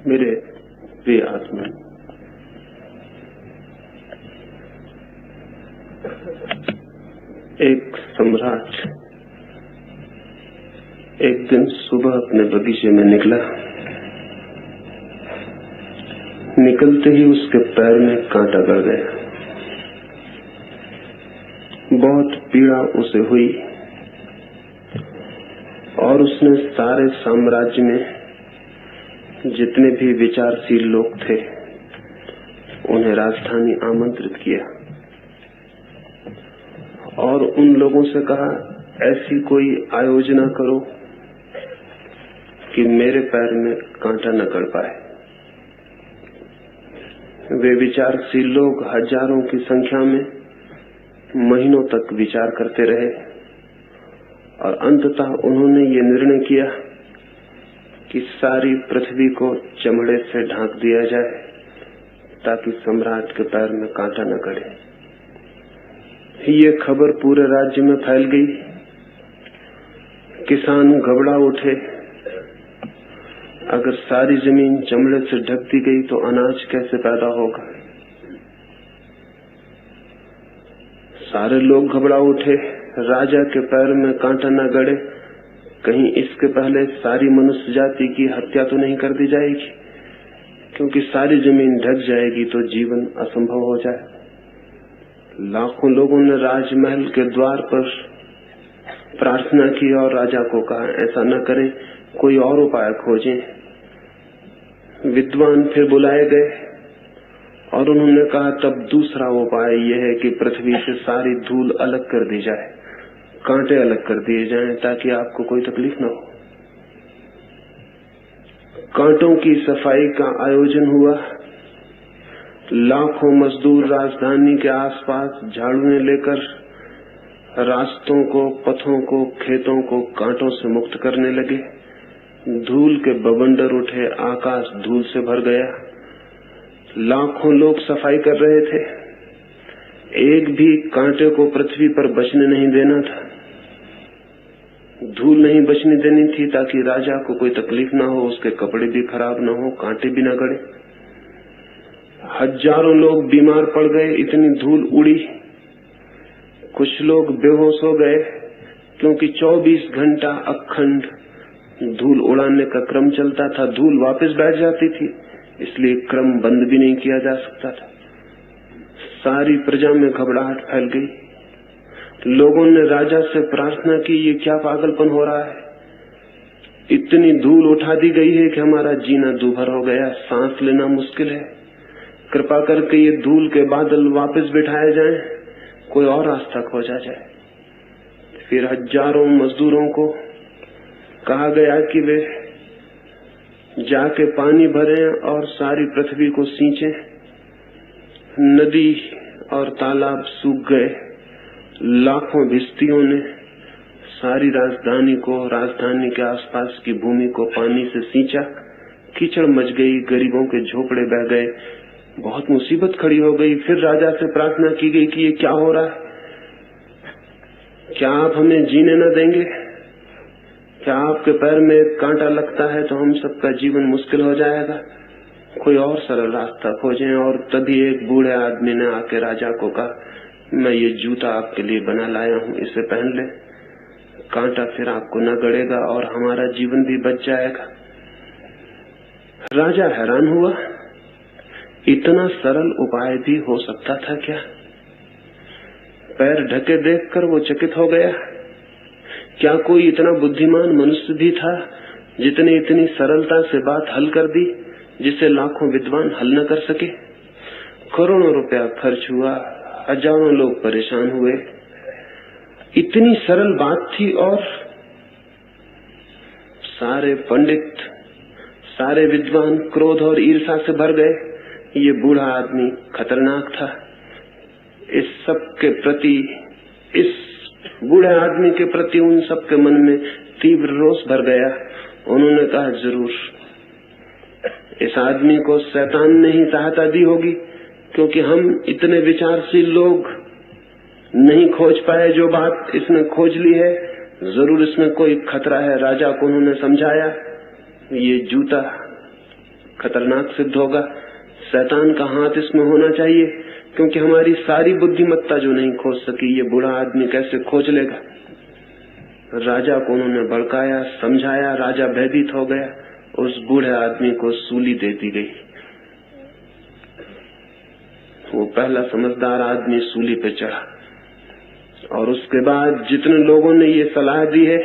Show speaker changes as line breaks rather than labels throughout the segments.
मेरे प्रिय आत्मा, एक सम्राट एक दिन सुबह अपने बगीचे में निकला। निकलते ही उसके पैर में कांटा गड़ गया। बहुत पीड़ा उसे हुई और उसने सारे साम्राज्य में जितने भी विचारशील लोग थे उन्हें राजधानी आमंत्रित किया और उन लोगों से कहा, ऐसी कोई आयोजना करो कि मेरे पैर में कांटा न गड़ पाए। वे विचारशील लोग हजारों की संख्या में महीनों तक विचार करते रहे और अंततः उन्होंने ये निर्णय किया कि सारी पृथ्वी को चमड़े से ढांक दिया जाए ताकि सम्राट के पैर में कांटा न गड़े। ये खबर पूरे राज्य में फैल गई। किसान घबरा उठे। अगर सारी जमीन चमड़े से ढक दी गई तो अनाज कैसे पैदा होगा। सारे लोग घबरा उठे। राजा के पैर में कांटा न गड़े, कहीं इसके पहले सारी मनुष्य जाति की हत्या तो नहीं कर दी जाएगी, क्योंकि सारी जमीन ढक जाएगी तो जीवन असंभव हो जाए। लाखों लोगों ने राजमहल के द्वार पर प्रार्थना की और राजा को कहा, ऐसा न करें, कोई और उपाय खोजें। विद्वान फिर बुलाए गए और उन्होंने कहा, तब दूसरा उपाय यह है कि पृथ्वी से सारी धूल अलग कर दी जाए, कांटे अलग कर दिए जाएं ताकि आपको कोई तकलीफ न हो। कांटों की सफाई का आयोजन हुआ। लाखों मजदूर राजधानी के आसपास झाड़ुएं लेकर रास्तों को, पथों को, खेतों को कांटों से मुक्त करने लगे। धूल के बवंडर उठे, आकाश धूल से भर गया। लाखों लोग सफाई कर रहे थे। एक भी कांटे को पृथ्वी पर बचने नहीं देना था। धूल नहीं बचने देनी थी ताकि राजा को कोई तकलीफ ना हो, उसके कपड़े भी खराब ना हो, कांटे भी ना गड़े। हजारों लोग बीमार पड़ गए, इतनी धूल उड़ी। कुछ लोग बेहोश हो गए क्योंकि 24 घंटा अखंड धूल उड़ाने का क्रम चलता था। धूल वापस बैठ जाती थी, इसलिए क्रम बंद भी नहीं किया जा सकता था। सारी प्रजा में घबराहट फैल गई। लोगों ने राजा से प्रार्थना की, ये क्या पागलपन हो रहा है। इतनी धूल उठा दी गई है कि हमारा जीना दूभर हो गया, सांस लेना मुश्किल है। कृपा करके ये धूल के बादल वापस बिठाए जाएं, कोई और रास्ता खोजा जाए। फिर हजारों मजदूरों को कहा गया कि वे जाके पानी भरें और सारी पृथ्वी को सींचें। नदी और तालाब सूख गए। लाखों भिश्तियों ने सारी राजधानी को, राजधानी के आसपास की भूमि को पानी से सींचा। कीचड़ मच गई, गरीबों के झोपड़े बह गए, बहुत मुसीबत खड़ी हो गई। फिर राजा से प्रार्थना की गई कि ये क्या हो रहा है, क्या आप हमें जीने न देंगे? क्या आपके पैर में कांटा लगता है तो हम सबका जीवन मुश्किल हो जाएगा? कोई और सरल रास्ता खोजें। और तभी एक बूढ़े आदमी ने आके राजा को कहा, मैं ये जूता आपके लिए बना लाया हूँ, इसे पहन ले, कांटा फिर आपको न गड़ेगा और हमारा जीवन भी बच जाएगा। राजा हैरान हुआ, इतना सरल उपाय भी हो सकता था क्या? पैर ढके देखकर वो चकित हो गया। क्या कोई इतना बुद्धिमान मनुष्य भी था जितने इतनी सरलता से बात हल कर दी जिसे लाखों विद्वान हल न कर सके? करोड़ों रुपया खर्च हुआ, हजारों लोग परेशान हुए। इतनी सरल बात थी और सारे पंडित, सारे विद्वान क्रोध और ईर्ष्या से भर गए। ये बूढ़ा आदमी खतरनाक था। इस सब के प्रति, इस बूढ़े आदमी के प्रति उन सब के मन में तीव्र रोष भर गया। उन्होंने कहा, जरूर इस आदमी को शैतान ने ही सहायता दी होगी, क्योंकि हम इतने विचारशील लोग नहीं खोज पाए जो बात इसने खोज ली है। जरूर इसमें कोई खतरा है। राजा को उन्होंने समझाया, ये जूता खतरनाक सिद्ध होगा। शैतान का हाथ इसमें होना चाहिए, क्योंकि हमारी सारी बुद्धिमत्ता जो नहीं खोज सकी, ये बूढ़ा आदमी कैसे खोज लेगा। राजा को उन्होंने भड़काया, समझाया, राजा भयभीत हो गया। उस बूढ़े आदमी को सूली दे दी गई। वो पहला समझदार आदमी सूली पे चढ़ा, और उसके बाद जितने लोगों ने ये सलाह दी है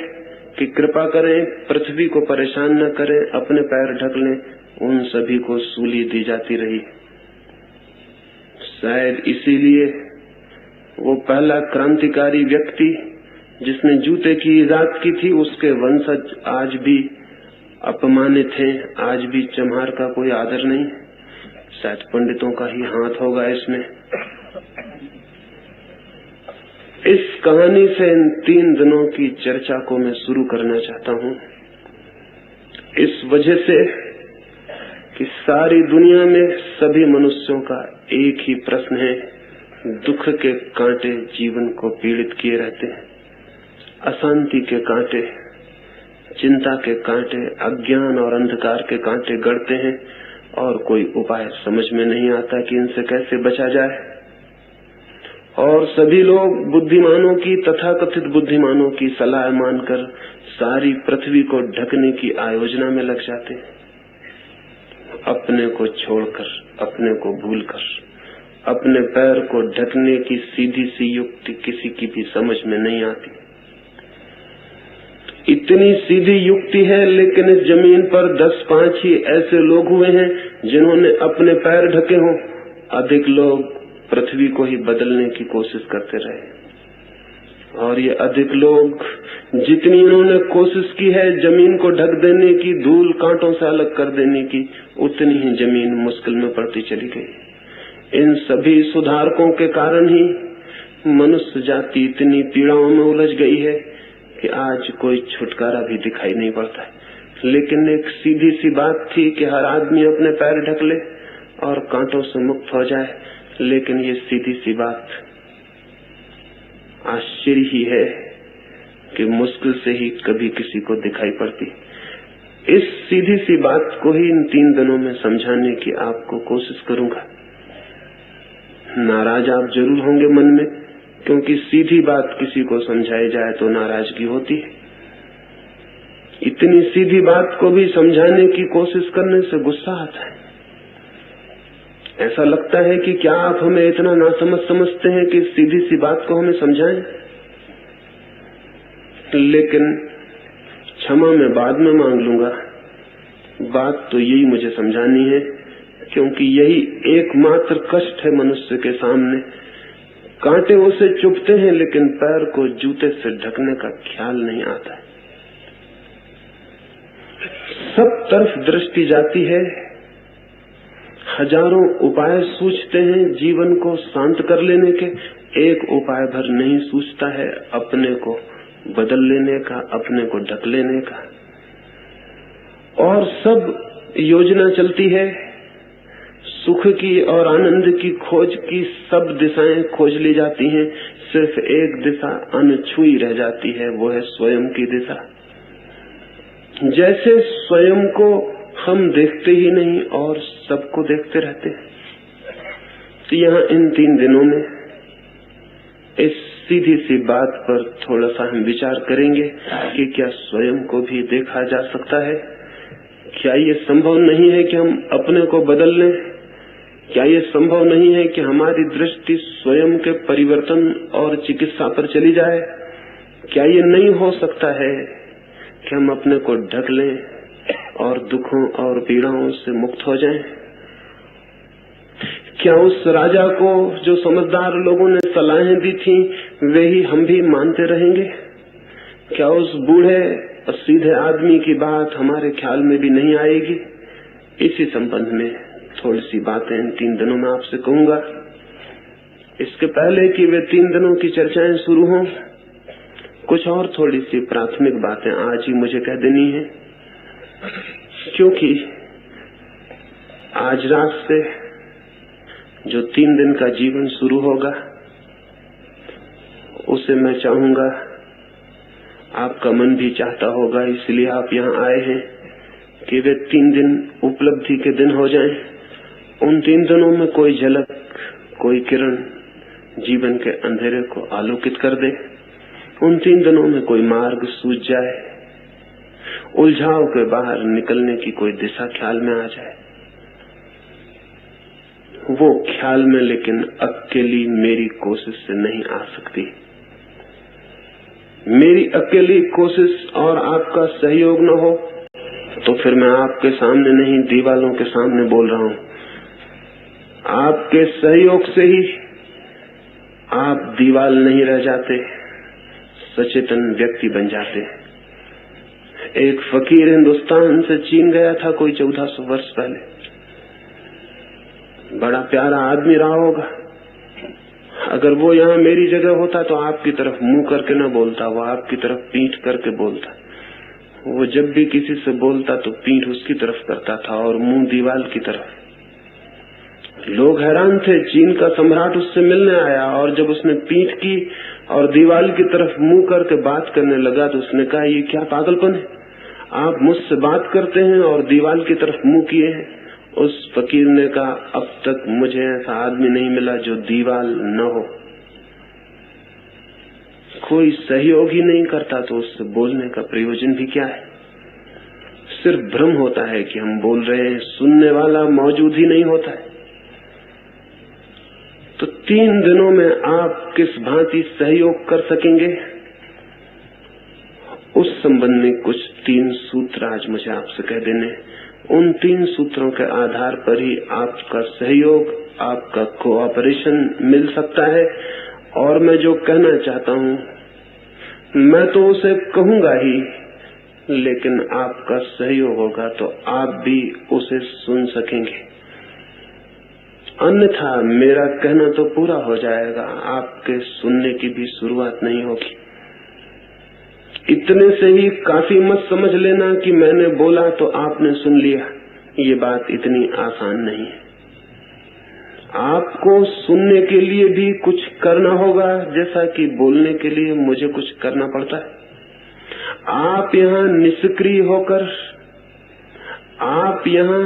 कि कृपा करें, पृथ्वी को परेशान न करें, अपने पैर ढक लें, उन सभी को सूली दी जाती रही। शायद इसीलिए वो पहला क्रांतिकारी व्यक्ति जिसने जूते की इजाद की थी, उसके वंशज आज भी अपमानित हैं, आज भी चमार का कोई आदर नहीं। शायद पंडितों का ही हाथ होगा इसमें। इस कहानी से इन 3 दिनों की चर्चा को मैं शुरू करना चाहता हूँ, इस वजह से कि सारी दुनिया में सभी मनुष्यों का एक ही प्रश्न है। दुख के कांटे जीवन को पीड़ित किए रहते हैं, अशांति के कांटे, चिंता के कांटे, अज्ञान और अंधकार के कांटे गड़ते हैं, और कोई उपाय समझ में नहीं आता कि इनसे कैसे बचा जाए। और सभी लोग बुद्धिमानों की, तथाकथित बुद्धिमानों की सलाह मानकर सारी पृथ्वी को ढकने की आयोजना में लग जाते हैं, अपने को छोड़कर, अपने को भूलकर। अपने पैर को ढकने की सीधी सी युक्ति किसी की भी समझ में नहीं आती। इतनी सीधी युक्ति है, लेकिन इस जमीन पर 10-5 ही ऐसे लोग हुए हैं जिन्होंने अपने पैर ढके हों। अधिक लोग पृथ्वी को ही बदलने की कोशिश करते रहे, और ये अधिक लोग जितनी इन्होंने कोशिश की है जमीन को ढक देने की, धूल कांटों से अलग कर देने की, उतनी ही जमीन मुश्किल में पड़ती चली गई। इन सभी सुधारकों के कारण ही मनुष्य जाति इतनी पीड़ाओं में उलझ गई है कि आज कोई छुटकारा भी दिखाई नहीं पड़ता है। लेकिन एक सीधी सी बात थी कि हर आदमी अपने पैर ढक ले और कांटों से मुक्त हो जाए, लेकिन ये सीधी सी बात आश्चर्य ही है कि मुश्किल से ही कभी किसी को दिखाई पड़ती। इस सीधी सी बात को ही इन 3 दिनों में समझाने की आपको कोशिश करूंगा। नाराज आप जरूर होंगे मन में, क्योंकि सीधी बात किसी को समझाई जाए तो नाराजगी होती है। इतनी सीधी बात को भी समझाने की कोशिश करने से गुस्सा आता है। ऐसा लगता है कि क्या आप हमें इतना नासमझ समझते हैं कि सीधी सी बात को हमें समझाएं। लेकिन क्षमा मैं बाद में मांग लूंगा, बात तो यही मुझे समझानी है, क्योंकि यही एकमात्र कष्ट है मनुष्य के सामने। कांटे उसे चुभते हैं, लेकिन पैर को जूते से ढकने का ख्याल नहीं आता है। सब तरफ दृष्टि जाती है, हजारों उपाय सूझते हैं जीवन को शांत कर लेने के, एक उपाय भर नहीं सूझता है अपने को बदल लेने का, अपने को ढक लेने का। और सब योजना चलती है सुख की और आनंद की खोज की, सब दिशाएं खोज ली जाती हैं, सिर्फ एक दिशा अनछुई रह जाती है, वो है स्वयं की दिशा। जैसे स्वयं को हम देखते ही नहीं और सबको देखते रहते हैं। तो यहाँ इन 3 दिनों में इस सीधी सी बात पर थोड़ा सा हम विचार करेंगे कि क्या स्वयं को भी देखा जा सकता है। क्या ये संभव नहीं है कि हम अपने को बदल लें? क्या ये संभव नहीं है कि हमारी दृष्टि स्वयं के परिवर्तन और चिकित्सा पर चली जाए? क्या ये नहीं हो सकता है कि हम अपने को ढक लें और दुखों और पीड़ाओं से मुक्त हो जाएं? क्या उस राजा को जो समझदार लोगों ने सलाहें दी थी वे ही हम भी मानते रहेंगे? क्या उस बूढ़े और सीधे आदमी की बात हमारे ख्याल में भी नहीं आएगी? इसी संबंध में थोड़ी सी बातें इन 3 दिनों में आपसे कहूंगा। इसके पहले कि वे 3 दिनों की चर्चाएं शुरू हों, कुछ और थोड़ी सी प्राथमिक बातें आज ही मुझे कह देनी है, क्योंकि आज रात से जो 3 दिन का जीवन शुरू होगा उसे मैं चाहूंगा, आपका मन भी चाहता होगा, इसलिए आप यहाँ आए हैं कि वे 3 दिन उपलब्धि के दिन हो जाएं। उन 3 दिनों में कोई झलक, कोई किरण जीवन के अंधेरे को आलोकित कर दे। उन 3 दिनों में कोई मार्ग सूझ जाए, उलझाव के बाहर निकलने की कोई दिशा ख्याल में आ जाए। वो ख्याल में लेकिन अकेली मेरी कोशिश से नहीं आ सकती। मेरी अकेली कोशिश और आपका सहयोग न हो तो फिर मैं आपके सामने नहीं, दीवालों के सामने बोल रहा हूं। आपके सहयोग से ही आप दीवाल नहीं रह जाते, सचेतन व्यक्ति बन जाते। एक फकीर हिंदुस्तान से चीन गया था कोई 1400 वर्ष पहले। बड़ा प्यारा आदमी रहा होगा। अगर वो यहाँ मेरी जगह होता तो आपकी तरफ मुंह करके न बोलता, वो आपकी तरफ पीठ करके बोलता। वो जब भी किसी से बोलता तो पीठ उसकी तरफ करता था और मुंह दीवाल की तरफ। लोग हैरान थे। चीन का सम्राट उससे मिलने आया और जब उसने पीठ की और दीवाल की तरफ मुंह करके बात करने लगा तो उसने कहा, ये क्या पागलपन है, आप मुझसे बात करते हैं और दीवाल की तरफ मुंह किए हैं। उस फकीर ने कहा, अब तक मुझे ऐसा आदमी नहीं मिला जो दीवाल न हो। कोई सहयोग ही नहीं करता तो उससे बोलने का प्रयोजन भी क्या है। सिर्फ भ्रम होता है कि हम बोल रहे हैं, सुनने वाला मौजूद ही नहीं होता है। तो 3 दिनों में आप किस भांति सहयोग कर सकेंगे, उस संबंध में कुछ 3 सूत्र आज मुझे आपसे कह देने। उन 3 सूत्रों के आधार पर ही आपका सहयोग, आपका कोऑपरेशन मिल सकता है। और मैं जो कहना चाहता हूं मैं तो उसे कहूंगा ही, लेकिन आपका सहयोग होगा तो आप भी उसे सुन सकेंगे। अन्यथा मेरा कहना तो पूरा हो जाएगा, आपके सुनने की भी शुरुआत नहीं होगी। इतने से ही काफी मत समझ लेना कि मैंने बोला तो आपने सुन लिया। ये बात इतनी आसान नहीं है। आपको सुनने के लिए भी कुछ करना होगा, जैसा कि बोलने के लिए मुझे कुछ करना पड़ता है। आप यहाँ निष्क्रिय होकर, आप यहाँ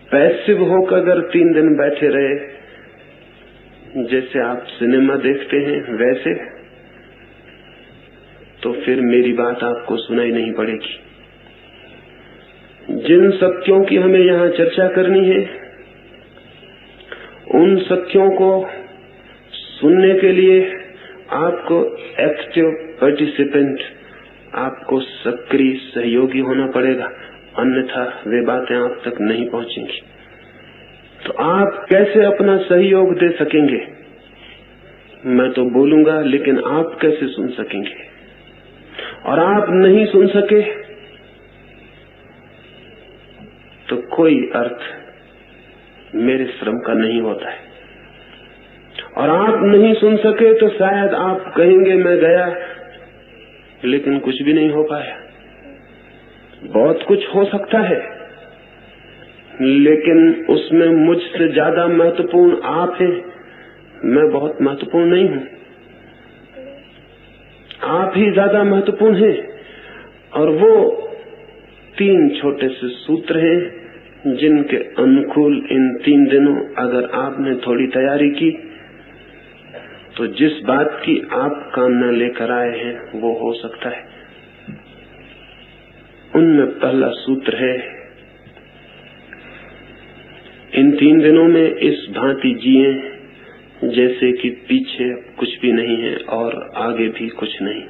पैसिव होकर अगर 3 दिन बैठे रहे, जैसे आप सिनेमा देखते हैं वैसे, तो फिर मेरी बात आपको सुनाई नहीं पड़ेगी। जिन सत्यों की हमें यहाँ चर्चा करनी है, उन सत्यों को सुनने के लिए आपको एक्टिव पार्टिसिपेंट, आपको सक्रिय सहयोगी होना पड़ेगा, अन्यथा वे बातें आप तक नहीं पहुंचेंगी। तो आप कैसे अपना सहयोग दे सकेंगे? मैं तो बोलूंगा, लेकिन आप कैसे सुन सकेंगे? और आप नहीं सुन सके तो कोई अर्थ मेरे श्रम का नहीं होता है। और आप नहीं सुन सके तो शायद आप कहेंगे मैं गया, लेकिन कुछ भी नहीं हो पाया। बहुत कुछ हो सकता है, लेकिन उसमें मुझसे ज्यादा महत्वपूर्ण आप हैं, मैं बहुत महत्वपूर्ण नहीं हूं। आप ही ज्यादा महत्वपूर्ण हैं। और वो 3 छोटे से सूत्र हैं जिनके अनुकूल इन 3 दिनों अगर आपने थोड़ी तैयारी की तो जिस बात की आप कामना लेकर आए हैं वो हो सकता है। उनमें पहला सूत्र है, इन 3 दिनों में इस भांति जिए जैसे कि पीछे कुछ भी नहीं है और आगे भी कुछ नहीं।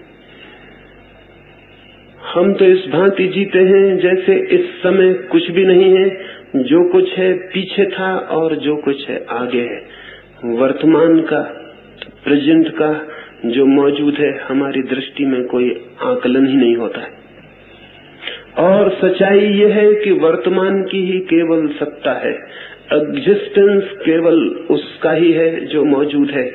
हम तो इस भांति जीते हैं जैसे इस समय कुछ भी नहीं है, जो कुछ है पीछे था और जो कुछ है आगे है। वर्तमान का, प्रेजेंट का जो मौजूद है, हमारी दृष्टि में कोई आकलन ही नहीं होता है। और सच्चाई ये है कि वर्तमान की ही केवल सत्ता है। एग्जिस्टेंस केवल उसका ही है जो मौजूद है,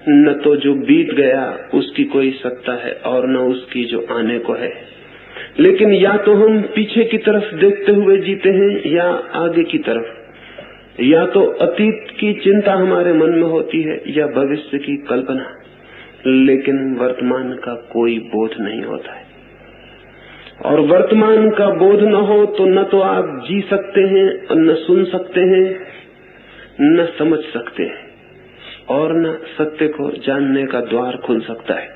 न तो जो बीत गया उसकी कोई सत्ता है और न उसकी जो आने को है। लेकिन या तो हम पीछे की तरफ देखते हुए जीते हैं या आगे की तरफ। या तो अतीत की चिंता हमारे मन में होती है या भविष्य की कल्पना, लेकिन वर्तमान का कोई बोध नहीं होता है। और वर्तमान का बोध न हो तो न तो आप जी सकते हैं, न सुन सकते हैं, न समझ सकते हैं, और न सत्य को जानने का द्वार खुल सकता है।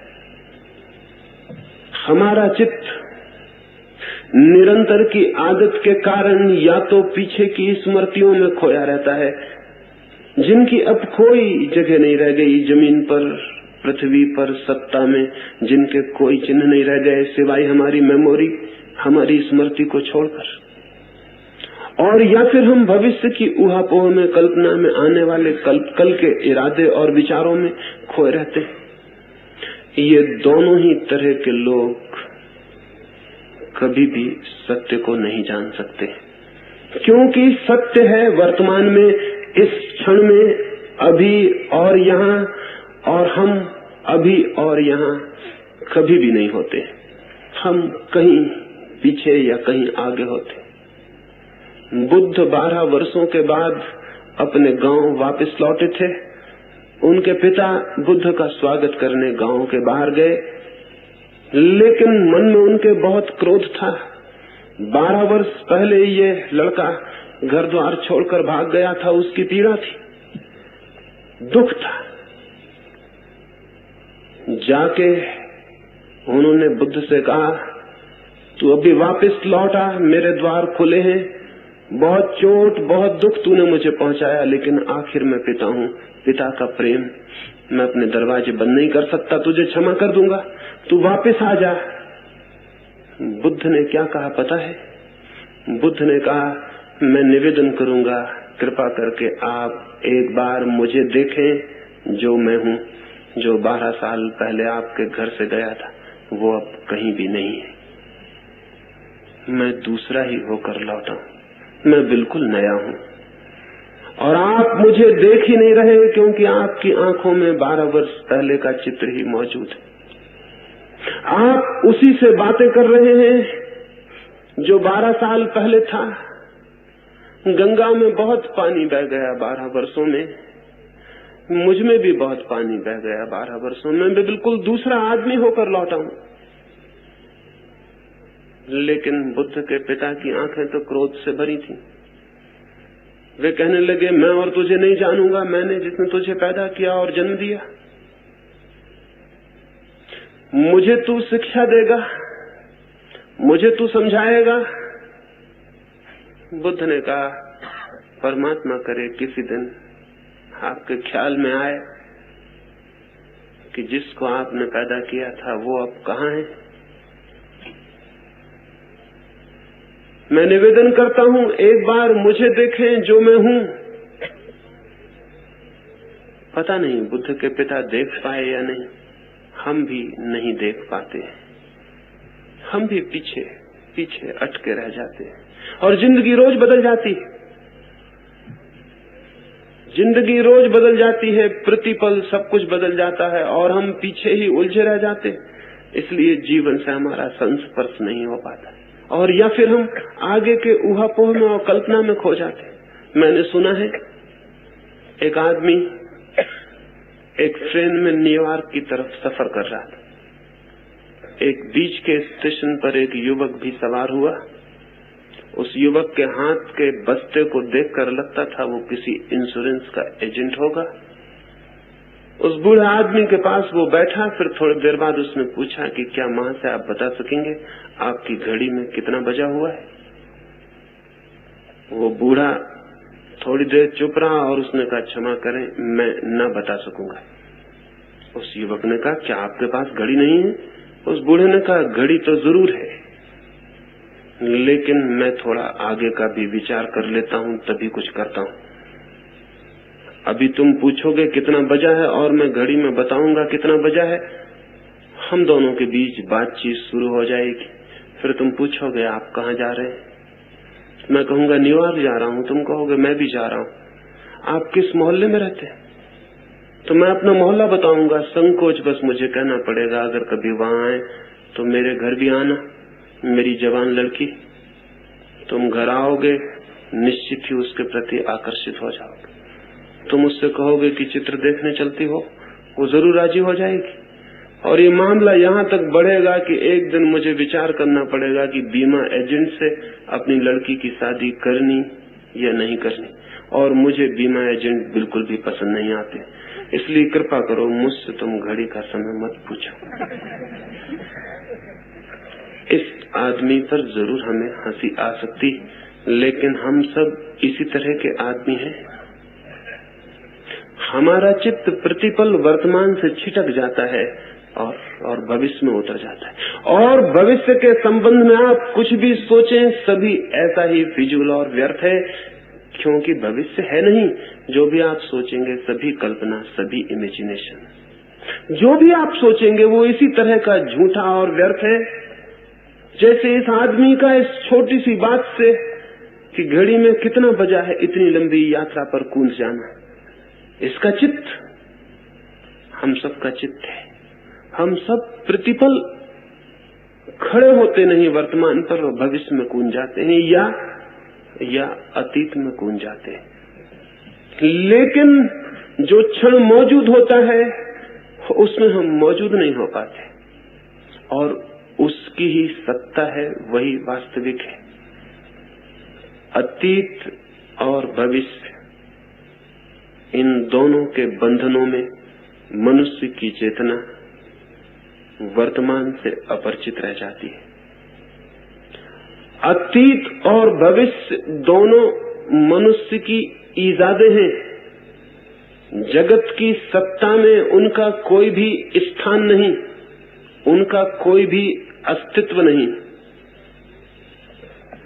हमारा चित्त निरंतर की आदत के कारण या तो पीछे की स्मृतियों में खोया रहता है, जिनकी अब कोई जगह नहीं रह गई जमीन पर, पृथ्वी पर, सत्ता में, जिनके कोई चिन्ह नहीं रह गए सिवाय हमारी मेमोरी, हमारी स्मृति को छोड़कर। और या फिर हम भविष्य की ऊहापोह में, कल्पना में आने वाले कल के इरादे और विचारों में खोए रहते हैं। ये दोनों ही तरह के लोग कभी भी सत्य को नहीं जान सकते, क्योंकि सत्य है वर्तमान में, इस क्षण में, अभी और यहाँ, और हम अभी और यहाँ कभी भी नहीं होते। हम कहीं पीछे या कहीं आगे होते। बुद्ध 12 वर्षों के बाद अपने गांव वापस लौटे थे। उनके पिता बुद्ध का स्वागत करने गांव के बाहर गए, लेकिन मन में उनके बहुत क्रोध था। 12 वर्ष पहले ये लड़का घर द्वार छोड़कर भाग गया था, उसकी पीड़ा थी, दुख था। जाके उन्होंने बुद्ध से कहा, तू अभी वापस लौटा, मेरे द्वार खुले हैं, बहुत चोट बहुत दुख तूने मुझे पहुंचाया, लेकिन आखिर मैं पिता हूँ, पिता का प्रेम, मैं अपने दरवाजे बंद नहीं कर सकता, तुझे क्षमा कर दूंगा, तू वापस आ जा। बुद्ध ने क्या कहा पता है? बुद्ध ने कहा, मैं निवेदन करूंगा, कृपा करके आप एक बार मुझे देखें जो मैं हूँ, जो 12 साल पहले आपके घर से गया था, वो अब कहीं भी नहीं है। मैं दूसरा ही होकर लौटा हूँ, मैं बिल्कुल नया हूँ, और आप मुझे देख ही नहीं रहे, क्योंकि आपकी आंखों में 12 वर्ष पहले का चित्र ही मौजूद है। आप उसी से बातें कर रहे हैं जो 12 साल पहले था। गंगा में बहुत पानी बह गया 12 वर्षों में, मुझ में भी बहुत पानी बह गया 12 वर्षों में, मैं बिल्कुल दूसरा आदमी होकर लौटा हूं। लेकिन बुद्ध के पिता की आंखें तो क्रोध से भरी थी। वे कहने लगे, मैं और तुझे नहीं जानूंगा, मैंने जिसने तुझे पैदा किया और जन्म दिया। मुझे तू शिक्षा देगा, मुझे तू समझाएगा। बुद्ध ने कहा, परमात्मा करे किसी दिन आपके ख्याल में आए कि जिसको आपने पैदा किया था वो अब कहाँ है। मैं निवेदन करता हूँ, एक बार मुझे देखें जो मैं हूँ। पता नहीं बुद्ध के पिता देख पाए या नहीं, हम भी नहीं देख पाते, हम भी पीछे पीछे अटके रह जाते हैं। और जिंदगी रोज बदल जाती है, जिंदगी रोज बदल जाती है, प्रतिपल सब कुछ बदल जाता है, और हम पीछे ही उलझे रह जाते। इसलिए जीवन से हमारा संस्पर्श नहीं हो पाता, और या फिर हम आगे के ऊहापोह में और कल्पना में खो जाते। मैंने सुना है एक आदमी एक ट्रेन में न्यूयॉर्क की तरफ सफर कर रहा था। एक बीच के स्टेशन पर एक युवक भी सवार हुआ। उस युवक के हाथ के बस्ते को देखकर लगता था वो किसी इंश्योरेंस का एजेंट होगा। उस बूढ़े आदमी के पास वो बैठा, फिर थोड़ी देर बाद उसने पूछा कि क्या वहां से आप बता सकेंगे आपकी घड़ी में कितना बजा हुआ है? वो बूढ़ा थोड़ी देर चुप रहा और उसने कहा, क्षमा करें, मैं न बता सकूंगा। उस युवक ने कहा, क्या आपके पास घड़ी नहीं है? उस बूढ़े ने कहा, घड़ी तो जरूर है, लेकिन मैं थोड़ा आगे का भी विचार कर लेता हूँ, तभी कुछ करता हूँ। अभी तुम पूछोगे कितना बजा है और मैं घड़ी में बताऊंगा कितना बजा है, हम दोनों के बीच बातचीत शुरू हो जाएगी। फिर तुम पूछोगे आप कहाँ जा रहे हैं? मैं कहूंगा न्यूयॉर्क जा रहा हूँ, तुम कहोगे मैं भी जा रहा हूँ। आप किस मोहल्ले में रहते हैं? तो मैं अपना मोहल्ला बताऊंगा। संकोच बस मुझे कहना पड़ेगा, अगर कभी वहां आए तो मेरे घर भी आना, मेरी जवान लड़की। तुम घर आओगे, निश्चित ही उसके प्रति आकर्षित हो जाओगे। तुम उससे कहोगे कि चित्र देखने चलती हो, वो जरूर राजी हो जाएगी। और ये मामला यहाँ तक बढ़ेगा कि एक दिन मुझे विचार करना पड़ेगा कि बीमा एजेंट से अपनी लड़की की शादी करनी या नहीं करनी, और मुझे बीमा एजेंट बिल्कुल भी पसंद नहीं आते। इसलिए कृपा करो मुझसे तुम घड़ी का समय मत पूछो। इस आदमी पर जरूर हमें हंसी आ सकती, लेकिन हम सब इसी तरह के आदमी हैं। हमारा चित्त प्रतिपल वर्तमान से छिटक जाता है और भविष्य में उतर जाता है, और भविष्य के संबंध में आप कुछ भी सोचें सभी ऐसा ही फिजूल और व्यर्थ है, क्योंकि भविष्य है नहीं। जो भी आप सोचेंगे सभी कल्पना, सभी इमेजिनेशन। जो भी आप सोचेंगे वो इसी तरह का झूठा और व्यर्थ है, जैसे इस आदमी का इस छोटी सी बात से कि घड़ी में कितना बजा है इतनी लंबी यात्रा पर कूद जाना। इसका चित्त हम सब का चित्त है। हम सब प्रतिपल खड़े होते नहीं वर्तमान पर, भविष्य में कूद जाते हैं या अतीत में कूद जाते हैं। लेकिन जो क्षण मौजूद होता है उसमें हम मौजूद नहीं हो पाते, और उसकी ही सत्ता है, वही वास्तविक है। अतीत और भविष्य, इन दोनों के बंधनों में मनुष्य की चेतना वर्तमान से अपरिचित रह जाती है। अतीत और भविष्य दोनों मनुष्य की ईजादें हैं। जगत की सत्ता में उनका कोई भी स्थान नहीं, उनका कोई भी अस्तित्व नहीं।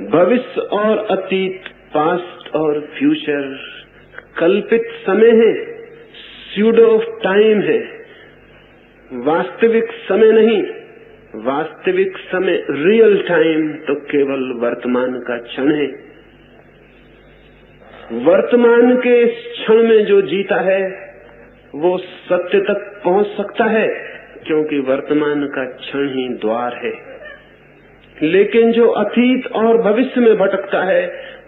भविष्य और अतीत, पास्ट और फ्यूचर कल्पित समय है, स्यूडो टाइम है, वास्तविक समय नहीं। वास्तविक समय, रियल टाइम तो केवल वर्तमान का क्षण है। वर्तमान के इस क्षण में जो जीता है वो सत्य तक पहुंच सकता है, क्योंकि वर्तमान का क्षण ही द्वार है। लेकिन जो अतीत और भविष्य में भटकता है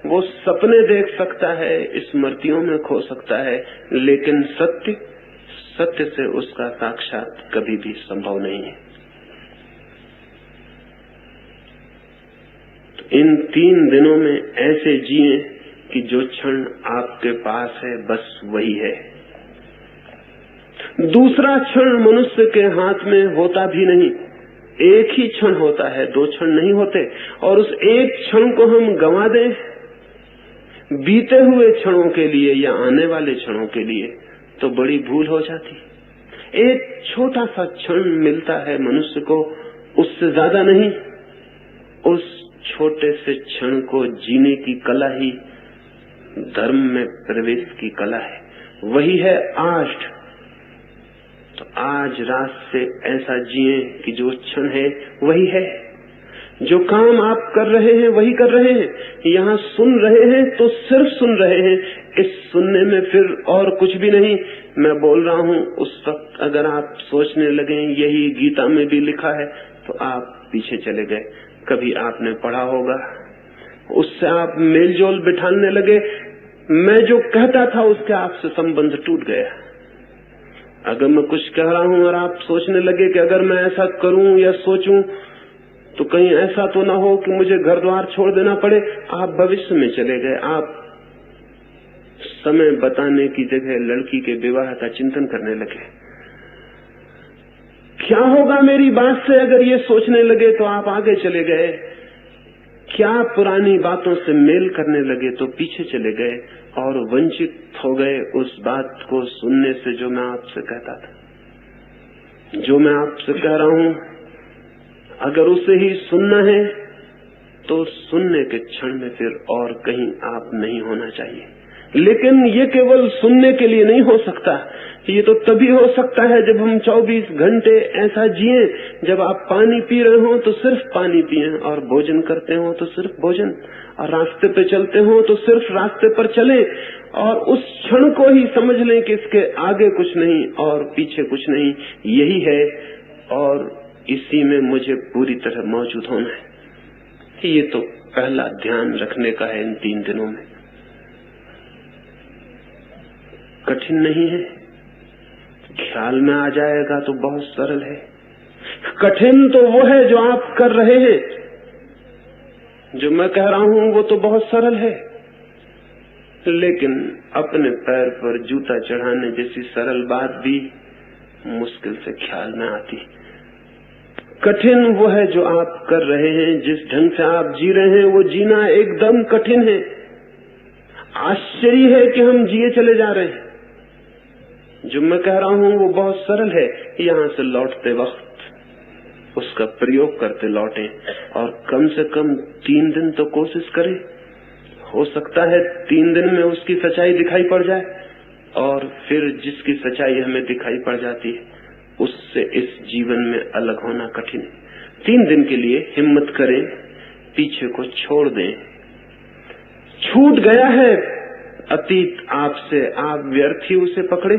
वो सपने देख सकता है, स्मृतियों में खो सकता है, लेकिन सत्य से उसका साक्षात कभी भी संभव नहीं है। तो इन 3 दिनों में ऐसे जिए कि जो क्षण आपके पास है बस वही है। दूसरा क्षण मनुष्य के हाथ में होता भी नहीं। एक ही क्षण होता है, 2 क्षण नहीं होते। और उस एक क्षण को हम गंवा दें बीते हुए क्षणों के लिए या आने वाले क्षणों के लिए, तो बड़ी भूल हो जाती। एक छोटा सा क्षण मिलता है मनुष्य को, उससे ज्यादा नहीं। उस छोटे से क्षण को जीने की कला ही धर्म में प्रवेश की कला है। वही है आज। तो आज रात से ऐसा जिए कि जो क्षण है वही है। जो काम आप कर रहे हैं वही कर रहे हैं। यहाँ सुन रहे हैं तो सिर्फ सुन रहे हैं, इस सुनने में फिर और कुछ भी नहीं। मैं बोल रहा हूँ उस वक्त अगर आप सोचने लगे यही गीता में भी लिखा है, तो आप पीछे चले गए। कभी आपने पढ़ा होगा, उससे आप मेलजोल बिठाने लगे, मैं जो कहता था उसके आपसे संबंध टूट गया। अगर मैं कुछ कह रहा हूँ और आप सोचने लगे कि अगर मैं ऐसा करूं या सोचूं तो कहीं ऐसा तो ना हो कि मुझे घर द्वार छोड़ देना पड़े, आप भविष्य में चले गए। आप समय बताने की जगह लड़की के विवाह का चिंतन करने लगे। क्या होगा मेरी बात से अगर ये सोचने लगे तो आप आगे चले गए। क्या पुरानी बातों से मेल करने लगे तो पीछे चले गए और वंचित हो गए उस बात को सुनने से जो मैं आपसे कहता था। जो मैं आपसे कह रहा हूँ अगर उसे ही सुनना है तो सुनने के क्षण में फिर और कहीं आप नहीं होना चाहिए। लेकिन ये केवल सुनने के लिए नहीं हो सकता। ये तो तभी हो सकता है जब हम 24 घंटे ऐसा जिए, जब आप पानी पी रहे हो तो सिर्फ पानी पिए, और भोजन करते हो तो सिर्फ भोजन, और रास्ते पे चलते हो तो सिर्फ रास्ते पर चले, और उस क्षण को ही समझ लें कि इसके आगे कुछ नहीं और पीछे कुछ नहीं, यही है और इसी में मुझे पूरी तरह मौजूद होना है। ये तो पहला ध्यान रखने का है इन 3 दिनों में। कठिन नहीं है, ख्याल में आ जाएगा तो बहुत सरल है। कठिन तो वो है जो आप कर रहे हैं, जो मैं कह रहा हूं वो तो बहुत सरल है, लेकिन अपने पैर पर जूता चढ़ाने जैसी सरल बात भी मुश्किल से ख्याल में आती। कठिन वो है जो आप कर रहे हैं, जिस ढंग से आप जी रहे हैं वो जीना एकदम कठिन है। आश्चर्य है कि हम जिए चले जा रहे हैं। जो मैं कह रहा हूं वो बहुत सरल है। यहां से लौटते वक्त उसका प्रयोग करते लौटें, और कम से कम 3 दिन तो कोशिश करें। हो सकता है 3 दिन में उसकी सच्चाई दिखाई पड़ जाए, और फिर जिसकी सच्चाई हमें दिखाई पड़ जाती है उससे इस जीवन में अलग होना कठिन है। 3 दिन के लिए हिम्मत करें, पीछे को छोड़ दें। छूट गया है अतीत आपसे, आप व्यर्थ ही उसे पकड़े।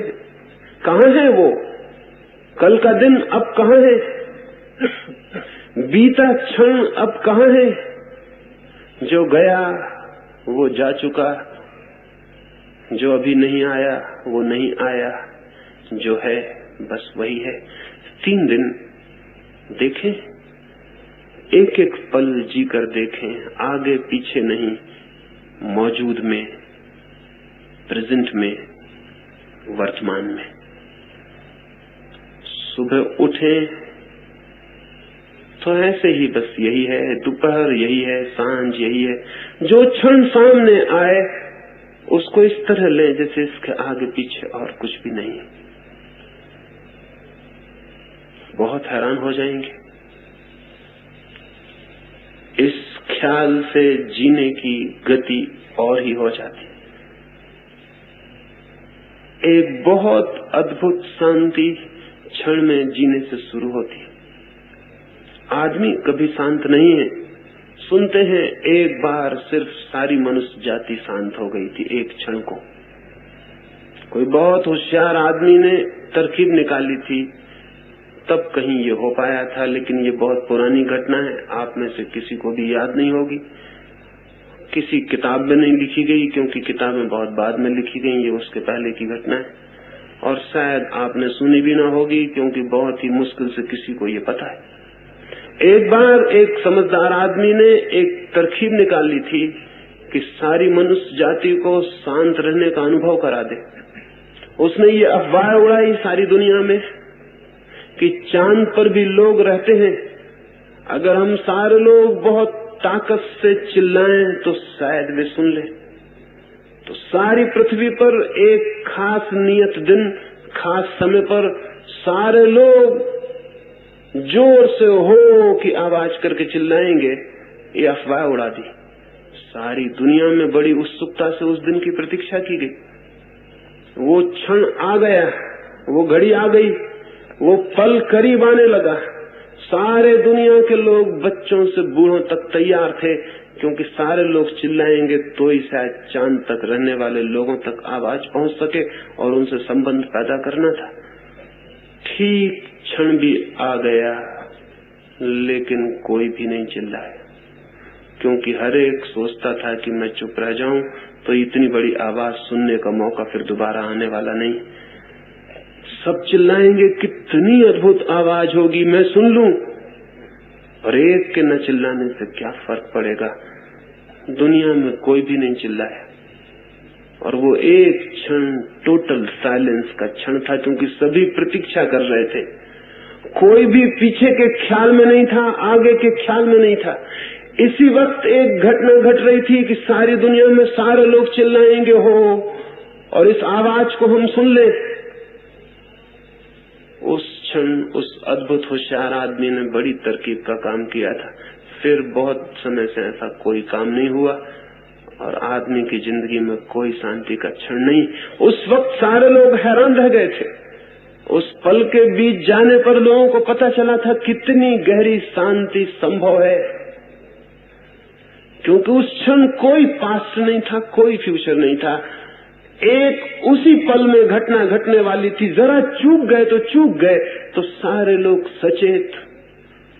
कहाँ है वो? कल का दिन अब कहाँ है? बीता क्षण अब कहाँ है? जो गया वो जा चुका, जो अभी नहीं आया वो नहीं आया, जो है बस वही है। 3 दिन देखें, एक एक पल जीकर देखें, आगे पीछे नहीं, मौजूद में, प्रेजेंट में, वर्तमान में। सुबह उठें तो ऐसे ही बस यही है, दोपहर यही है, सांझ यही है। जो क्षण सामने आए उसको इस तरह लें जैसे इसके आगे पीछे और कुछ भी नहीं है। बहुत हैरान हो जाएंगे। इस ख्याल से जीने की गति और ही हो जाती। एक बहुत अद्भुत शांति क्षण में जीने से शुरू होती। आदमी कभी शांत नहीं है। सुनते हैं एक बार सिर्फ सारी मनुष्य जाति शांत हो गई थी एक क्षण को। कोई बहुत होशियार आदमी ने तरकीब निकाली थी, तब कहीं ये हो पाया था, लेकिन ये बहुत पुरानी घटना है, आप में से किसी को भी याद नहीं होगी। किसी किताब में नहीं लिखी गई, क्योंकि किताबें बहुत बाद में लिखी गई, ये उसके पहले की घटना है। और शायद आपने सुनी भी ना होगी, क्योंकि बहुत ही मुश्किल से किसी को ये पता है। एक बार एक समझदार आदमी ने एक तरकीब निकाली थी कि सारी मनुष्य जाति को शांत रहने का अनुभव करा दे। उसने ये अफवाह उड़ाई सारी दुनिया में कि चांद पर भी लोग रहते हैं, अगर हम सारे लोग बहुत ताकत से चिल्लाएं तो शायद वे सुन ले। तो सारी पृथ्वी पर एक खास नियत दिन, खास समय पर सारे लोग जोर से हो की आवाज करके चिल्लाएंगे। ये अफवाह उड़ा दी। सारी दुनिया में बड़ी उत्सुकता से उस दिन की प्रतीक्षा की गई। वो क्षण आ गया, वो घड़ी आ गई, वो पल करीब आने लगा। सारे दुनिया के लोग बच्चों से बूढ़ों तक तैयार थे, क्योंकि सारे लोग चिल्लाएंगे तो ही शायद चांद तक रहने वाले लोगों तक आवाज पहुंच सके और उनसे संबंध पैदा करना था। ठीक क्षण भी आ गया, लेकिन कोई भी नहीं चिल्लाया, क्योंकि हर एक सोचता था कि मैं चुप रह जाऊं तो इतनी बड़ी आवाज सुनने का मौका फिर दोबारा आने वाला नहीं। सब चिल्लाएंगे, कितनी अद्भुत आवाज होगी, मैं सुन लूं। और एक के न चिल्लाने से क्या फर्क पड़ेगा। दुनिया में कोई भी नहीं चिल्लाया, और वो एक क्षण टोटल साइलेंस का क्षण था, क्योंकि सभी प्रतीक्षा कर रहे थे। कोई भी पीछे के ख्याल में नहीं था, आगे के ख्याल में नहीं था। इसी वक्त एक घटना घट रही थी कि सारी दुनिया में सारे लोग चिल्लाएंगे हो, और इस आवाज को हम सुन ले। उस क्षण उस अद्भुत होशियार आदमी ने बड़ी तरकीब का काम किया था। फिर बहुत समय से ऐसा कोई काम नहीं हुआ, और आदमी की जिंदगी में कोई शांति का क्षण नहीं। उस वक्त सारे लोग हैरान रह गए थे। उस पल के बीच जाने पर लोगों को पता चला था कितनी गहरी शांति संभव है, क्योंकि उस क्षण कोई पास्ट नहीं था, कोई फ्यूचर नहीं था। एक उसी पल में घटना घटने वाली थी। जरा चूक गए तो चूक गए। तो सारे लोग सचेत,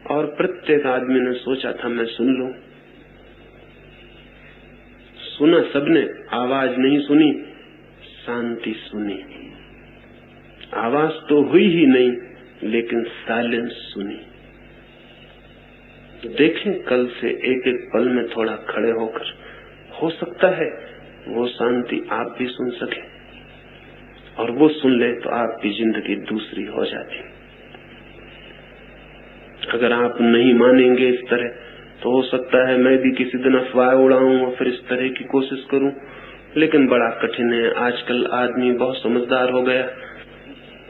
और प्रत्येक आदमी ने सोचा था मैं सुन लूं। सुना सबने, आवाज नहीं सुनी, शांति सुनी। आवाज तो हुई ही नहीं, लेकिन साइलेंस सुनी। देखें कल से एक एक पल में थोड़ा खड़े होकर, हो सकता है वो शांति आप भी सुन सके, और वो सुन ले तो आपकी जिंदगी दूसरी हो जाती। अगर आप नहीं मानेंगे इस तरह, तो हो सकता है मैं भी किसी दिन अफवाह उड़ाऊं और फिर इस तरह की कोशिश करूं, लेकिन बड़ा कठिन है। आजकल आदमी बहुत समझदार हो गया।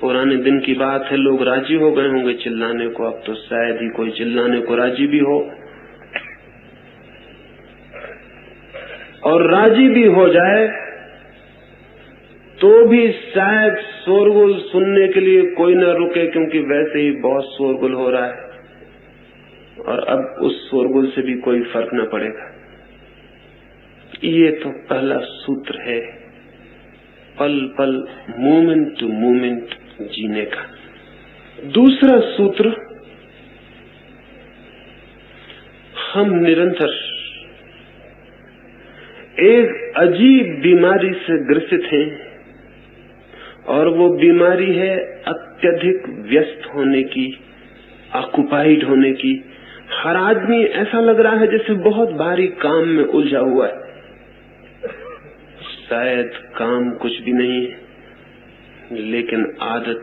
पुराने दिन की बात है, लोग राजी हो गए होंगे चिल्लाने को, अब तो शायद ही कोई चिल्लाने को राजी भी हो, और राजी भी हो जाए तो भी शायद शोरगुल सुनने के लिए कोई न रुके, क्योंकि वैसे ही बहुत शोरगुल हो रहा है और अब उस शोरगुल से भी कोई फर्क न पड़ेगा। ये तो पहला सूत्र है, पल पल मोमेंट टू मोमेंट जीने का। दूसरा सूत्र, हम निरंतर एक अजीब बीमारी से ग्रसित हैं, और वो बीमारी है अत्यधिक व्यस्त होने की, ऑक्युपाइड होने की। हर आदमी ऐसा लग रहा है जैसे बहुत भारी काम में उलझा हुआ है। शायद काम कुछ भी नहीं है, लेकिन आदत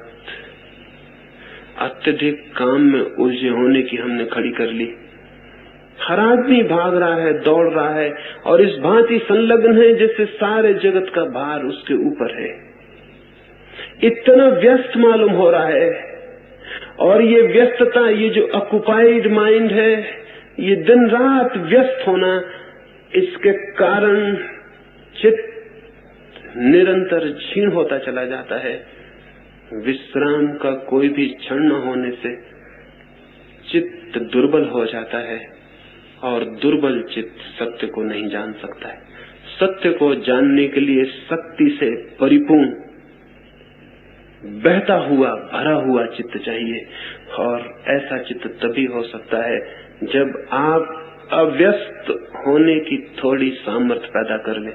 अत्यधिक काम में उलझे होने की हमने खड़ी कर ली। हर आदमी भाग रहा है, दौड़ रहा है, और इस भांति संलग्न है जैसे सारे जगत का भार उसके ऊपर है। इतना व्यस्त मालूम हो रहा है, और ये व्यस्तता, ये जो ऑक्युपाइड माइंड है, ये दिन रात व्यस्त होना, इसके कारण चित्त निरंतर क्षीण होता चला जाता है। विश्राम का कोई भी क्षण न होने से चित्त दुर्बल हो जाता है, और दुर्बल चित्त सत्य को नहीं जान सकता है। सत्य को जानने के लिए शक्ति से परिपूर्ण, बहता हुआ, भरा हुआ चित्त चाहिए, और ऐसा चित्त तभी हो सकता है जब आप अव्यस्त होने की थोड़ी सामर्थ्य पैदा कर ले।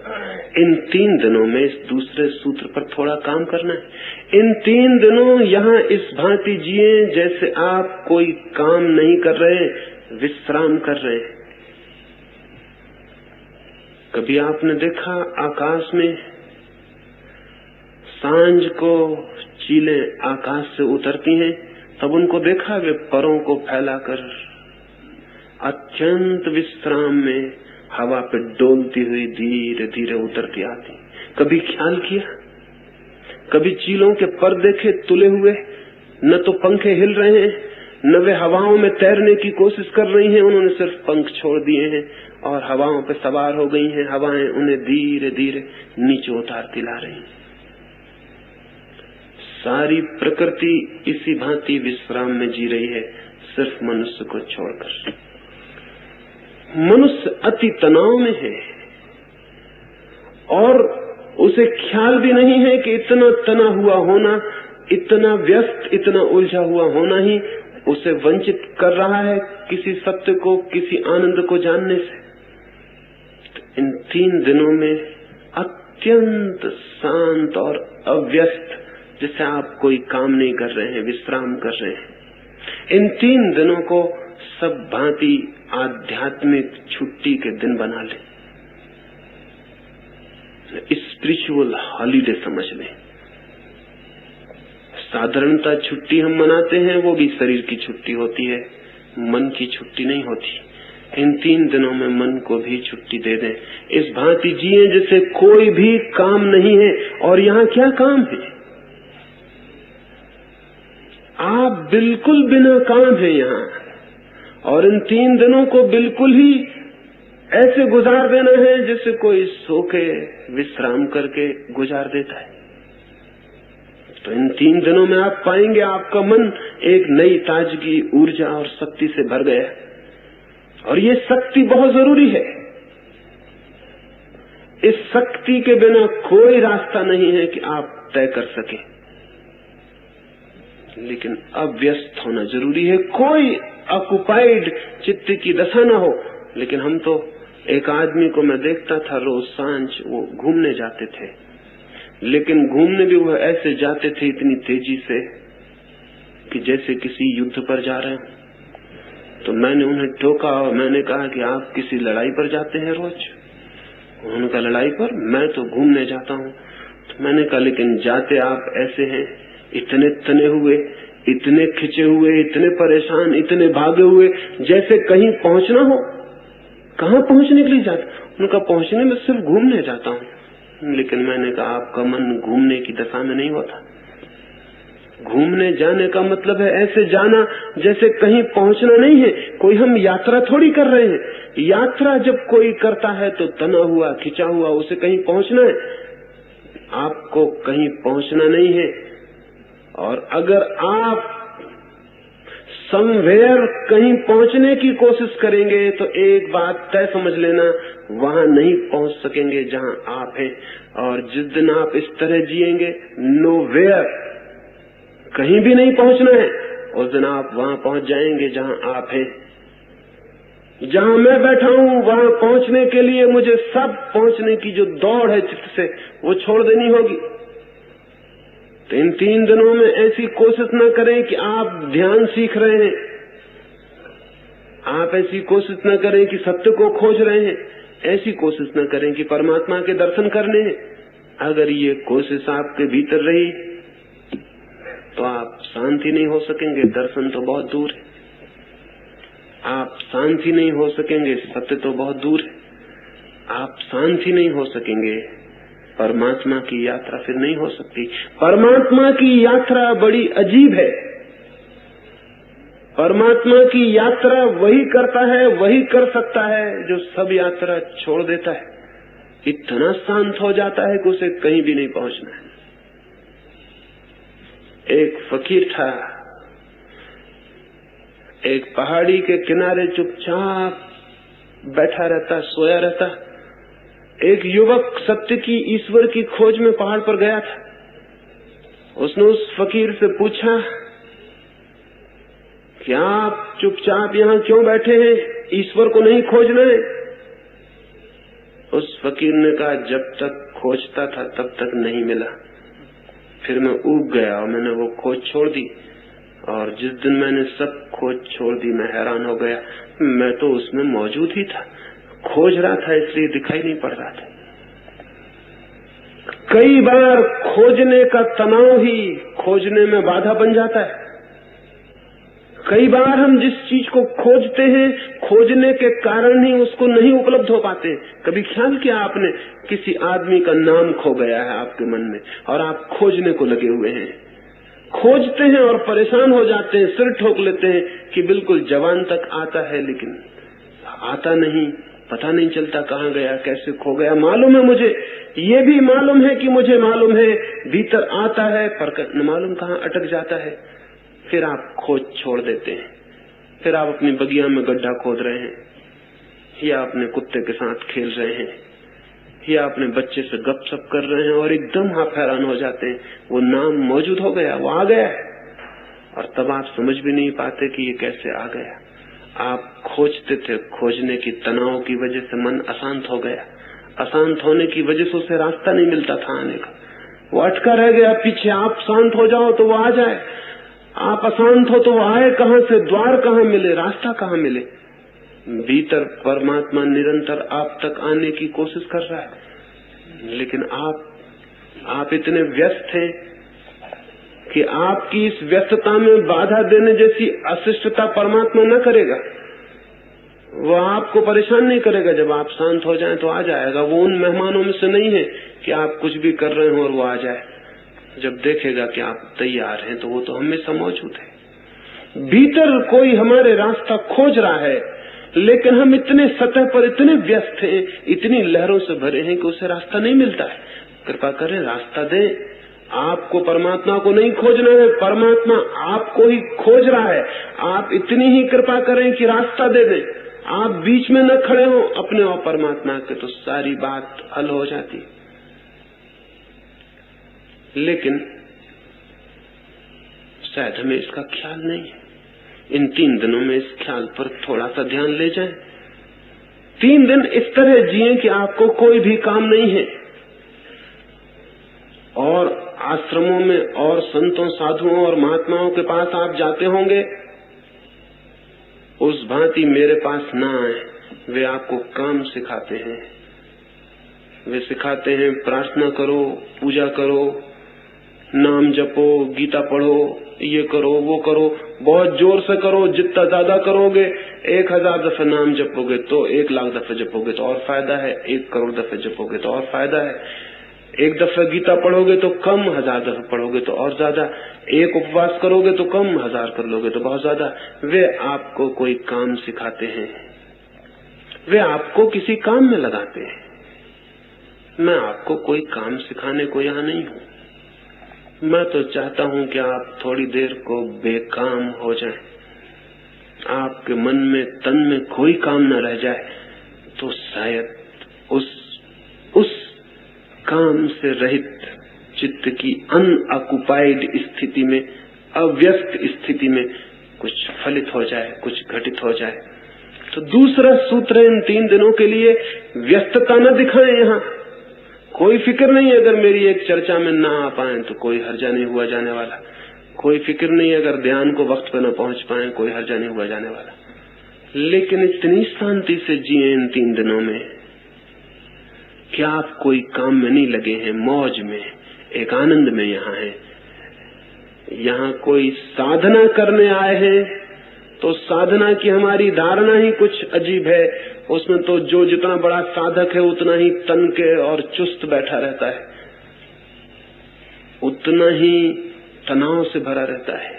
इन 3 दिनों में इस दूसरे सूत्र पर थोड़ा काम करना है। इन 3 दिनों यहाँ इस भांति जिए जैसे आप कोई काम नहीं कर रहे, विश्राम कर रहे हैं। कभी आपने देखा आकाश में सांझ को चीलें आकाश से उतरती हैं, तब उनको देखा वे परों को फैलाकर अत्यंत विश्राम में हवा पे डोलती हुई धीरे धीरे उतरती आती। कभी ख्याल किया? कभी चीलों के पर देखे तुले हुए? न तो पंखे हिल रहे हैं, न वे हवाओं में तैरने की कोशिश कर रही हैं, उन्होंने सिर्फ पंख छोड़ दिए हैं और हवाओं पे सवार हो गई हैं। हवाएं उन्हें धीरे धीरे नीचे उतारती ला रही हैं। सारी प्रकृति इसी भांति विश्राम में जी रही है, सिर्फ मनुष्य को छोड़कर। मनुष्य अति तनाव में है, और उसे ख्याल भी नहीं है कि इतना तना हुआ होना, इतना व्यस्त, इतना उलझा हुआ होना ही उसे वंचित कर रहा है किसी सत्य को, किसी आनंद को जानने से। इन 3 दिनों में अत्यंत शांत और अव्यस्त, जैसे आप कोई काम नहीं कर रहे हैं, विश्राम कर रहे हैं। इन 3 दिनों को सब भांति आध्यात्मिक छुट्टी के दिन बना ले, स्पिरिचुअल हॉलीडे समझ लें। साधारणता छुट्टी हम मनाते हैं, वो भी शरीर की छुट्टी होती है, मन की छुट्टी नहीं होती। इन 3 दिनों में मन को भी छुट्टी दे दें। इस भांति जिए जैसे कोई भी काम नहीं है। और यहाँ क्या काम है? आप बिल्कुल बिना काम है यहाँ, और इन 3 दिनों को बिल्कुल ही ऐसे गुजार देना है जैसे कोई सो के विश्राम करके गुजार देता है। तो इन 3 दिनों में आप पाएंगे आपका मन एक नई ताजगी, ऊर्जा और शक्ति से भर गया। और ये शक्ति बहुत जरूरी है। इस शक्ति के बिना कोई रास्ता नहीं है कि आप तय कर सकें, लेकिन अव्यस्त होना जरूरी है। कोई ऑक्युपाइड चित्त की दशा न हो। लेकिन हम तो, एक आदमी को मैं देखता था रोज सांझ वो घूमने जाते थे, लेकिन घूमने भी वो ऐसे जाते थे इतनी तेजी से कि जैसे किसी युद्ध पर जा रहे हैं। तो मैंने उन्हें टोका और मैंने कहा कि आप किसी लड़ाई पर जाते हैं रोज? उन्होंने कहा लड़ाई पर? मैं तो घूमने जाता हूँ। तो मैंने कहा लेकिन जाते आप ऐसे हैं, इतने तने हुए, इतने खिंचे हुए, इतने परेशान, इतने भागे हुए, जैसे कहीं पहुंचना हो। कहाँ पहुंचने के लिए जाते? उनका पहुंचने में सिर्फ घूमने जाता हूँ। लेकिन मैंने कहा आपका मन घूमने की दशा में नहीं होता। घूमने जाने का मतलब है ऐसे जाना जैसे कहीं पहुंचना नहीं है। कोई हम यात्रा थोड़ी कर रहे हैं। यात्रा जब कोई करता है तो तना हुआ, खिंचा हुआ, उसे कहीं पहुंचना है। आपको कहीं पहुंचना नहीं है। और अगर आप समवेयर कहीं पहुंचने की कोशिश करेंगे तो एक बात तय समझ लेना, वहां नहीं पहुंच सकेंगे जहां आप हैं। और जिस दिन आप इस तरह जिएंगे, नोवेयर, कहीं भी नहीं पहुंचना है, उस दिन आप वहां पहुंच जाएंगे जहां आप हैं। जहां मैं बैठा हूं वहां पहुंचने के लिए मुझे सब पहुंचने की जो दौड़ है चित्त से, वो छोड़ देनी होगी। तो इन 3 दिनों में ऐसी कोशिश न करें कि आप ध्यान सीख रहे हैं, आप ऐसी कोशिश न करें कि सत्य को खोज रहे हैं, ऐसी कोशिश न करें कि परमात्मा के दर्शन करने हैं। अगर ये कोशिश आपके भीतर रही तो आप शांति नहीं हो सकेंगे। दर्शन तो बहुत दूर है। आप शांति नहीं हो सकेंगे, सत्य तो बहुत दूर है। आप शांति नहीं हो सकेंगे, परमात्मा की यात्रा फिर नहीं हो सकती। परमात्मा की यात्रा बड़ी अजीब है। परमात्मा की यात्रा वही करता है, वही कर सकता है जो सब यात्रा छोड़ देता है। इतना शांत हो जाता है कि उसे कहीं भी नहीं पहुंचना है। एक फकीर था, एक पहाड़ी के किनारे चुपचाप बैठा रहता, सोया रहता। एक युवक सत्य की, ईश्वर की खोज में पहाड़ पर गया था। उसने उस फकीर से पूछा कि आप चुपचाप यहाँ क्यों बैठे हैं, ईश्वर को नहीं खोजना है? उस फकीर ने कहा जब तक खोजता था तब तक नहीं मिला, फिर मैं ऊब गया और मैंने वो खोज छोड़ दी। और जिस दिन मैंने सब खोज छोड़ दी मैं हैरान हो गया, मैं तो उसमें मौजूद ही था, खोज रहा था इसलिए दिखाई नहीं पड़ रहा था। कई बार खोजने का तनाव ही खोजने में बाधा बन जाता है। कई बार हम जिस चीज को खोजते हैं, खोजने के कारण ही उसको नहीं उपलब्ध हो पाते। कभी ख्याल किया आपने, किसी आदमी का नाम खो गया है आपके मन में और आप खोजने को लगे हुए हैं, खोजते हैं और परेशान हो जाते हैं, सिर ठोक लेते हैं कि बिल्कुल जवान तक आता है लेकिन आता नहीं, पता नहीं चलता कहाँ गया, कैसे खो गया। मालूम है मुझे, ये भी मालूम है कि मुझे मालूम है, भीतर आता है पर न मालूम कहाँ अटक जाता है। फिर आप खोज छोड़ देते हैं, फिर आप अपनी बगिया में गड्ढा खोद रहे हैं, या अपने कुत्ते के साथ खेल रहे हैं, या अपने बच्चे से गपशप कर रहे हैं और एकदम आप हैरान हो जाते हैं, वो नाम मौजूद हो गया, वो आ गया है। और तब आप समझ भी नहीं पाते कि ये कैसे आ गया। आप खोजते थे, खोजने की तनाव की वजह से मन अशांत हो गया, अशांत होने की वजह से उसे रास्ता नहीं मिलता था आने का, वो अटका रह गया पीछे। आप शांत हो जाओ तो वो आ जाए, आप अशांत हो तो वो आए कहां से, द्वार कहां मिले, रास्ता कहां मिले। भीतर परमात्मा निरंतर आप तक आने की कोशिश कर रहा है, लेकिन आप इतने व्यस्त हैं कि आपकी इस व्यस्तता में बाधा देने जैसी अशिष्टता परमात्मा न करेगा। वो आपको परेशान नहीं करेगा, जब आप शांत हो जाएं तो आ जाएगा। वो उन मेहमानों में से नहीं है कि आप कुछ भी कर रहे हो और वो आ जाए। जब देखेगा कि आप तैयार हैं तो वो तो हमेशा मौजूद है। भीतर कोई हमारे रास्ता खोज रहा है, लेकिन हम इतने सतह पर इतने व्यस्त हैं, इतनी लहरों से भरे हैं कि उसे रास्ता नहीं मिलता है। कृपा करें, रास्ता दें। आपको परमात्मा को नहीं खोजना है, परमात्मा आपको ही खोज रहा है। आप इतनी ही कृपा करें कि रास्ता दे दें। आप बीच में न खड़े हो अपने और परमात्मा के, तो सारी बात हल हो जाती। लेकिन शायद हमें इसका ख्याल नहीं है। इन 3 दिनों में इस ख्याल पर थोड़ा सा ध्यान ले जाएं। 3 दिन इस तरह जिए कि आपको कोई भी काम नहीं है, और आश्रमों में और संतों, साधुओं और महात्माओं के पास आप जाते होंगे, उस भांति मेरे पास ना आए। वे आपको काम सिखाते हैं। वे सिखाते हैं प्रार्थना करो, पूजा करो, नाम जपो, गीता पढ़ो, ये करो वो करो, बहुत जोर से करो। जितना ज्यादा करोगे, 1000 दफे नाम जपोगे तो 1,00,000 दफे जपोगे तो और फायदा है, 1 करोड़ दफे जपोगे तो और फायदा है। 1 दफे गीता पढ़ोगे तो कम, 1000 दफे पढ़ोगे तो और ज्यादा। 1 उपवास करोगे तो कम, 1000 कर लोगे तो बहुत ज्यादा। वे आपको कोई काम सिखाते हैं, वे आपको किसी काम में लगाते हैं। मैं आपको कोई काम सिखाने को यहाँ नहीं हूँ। मैं तो चाहता हूँ कि आप थोड़ी देर को बेकाम हो जाएं, आपके मन में तन में कोई काम न रह जाए, तो शायद उस काम से रहित चित्त की अनऑक्युपाइड स्थिति में, अव्यस्त स्थिति में कुछ फलित हो जाए, कुछ घटित हो जाए। तो दूसरा सूत्र इन 3 दिनों के लिए, व्यस्तता न दिखाएं। यहाँ कोई फिक्र नहीं, अगर मेरी एक चर्चा में ना आ पाए तो कोई हर्जा नहीं हुआ जाने वाला। कोई फिक्र नहीं, अगर ध्यान को वक्त पर न पहुंच पाए, कोई हर्जा नहीं हुआ जाने वाला। लेकिन इतनी शांति से जिए इन 3 दिनों में कि आप कोई काम में नहीं लगे हैं, मौज में, एक आनंद में यहाँ हैं। यहाँ कोई साधना करने आए हैं तो साधना की हमारी धारणा ही कुछ अजीब है। उसमें तो जो जितना बड़ा साधक है उतना ही तन के और चुस्त बैठा रहता है, उतना ही तनाव से भरा रहता है।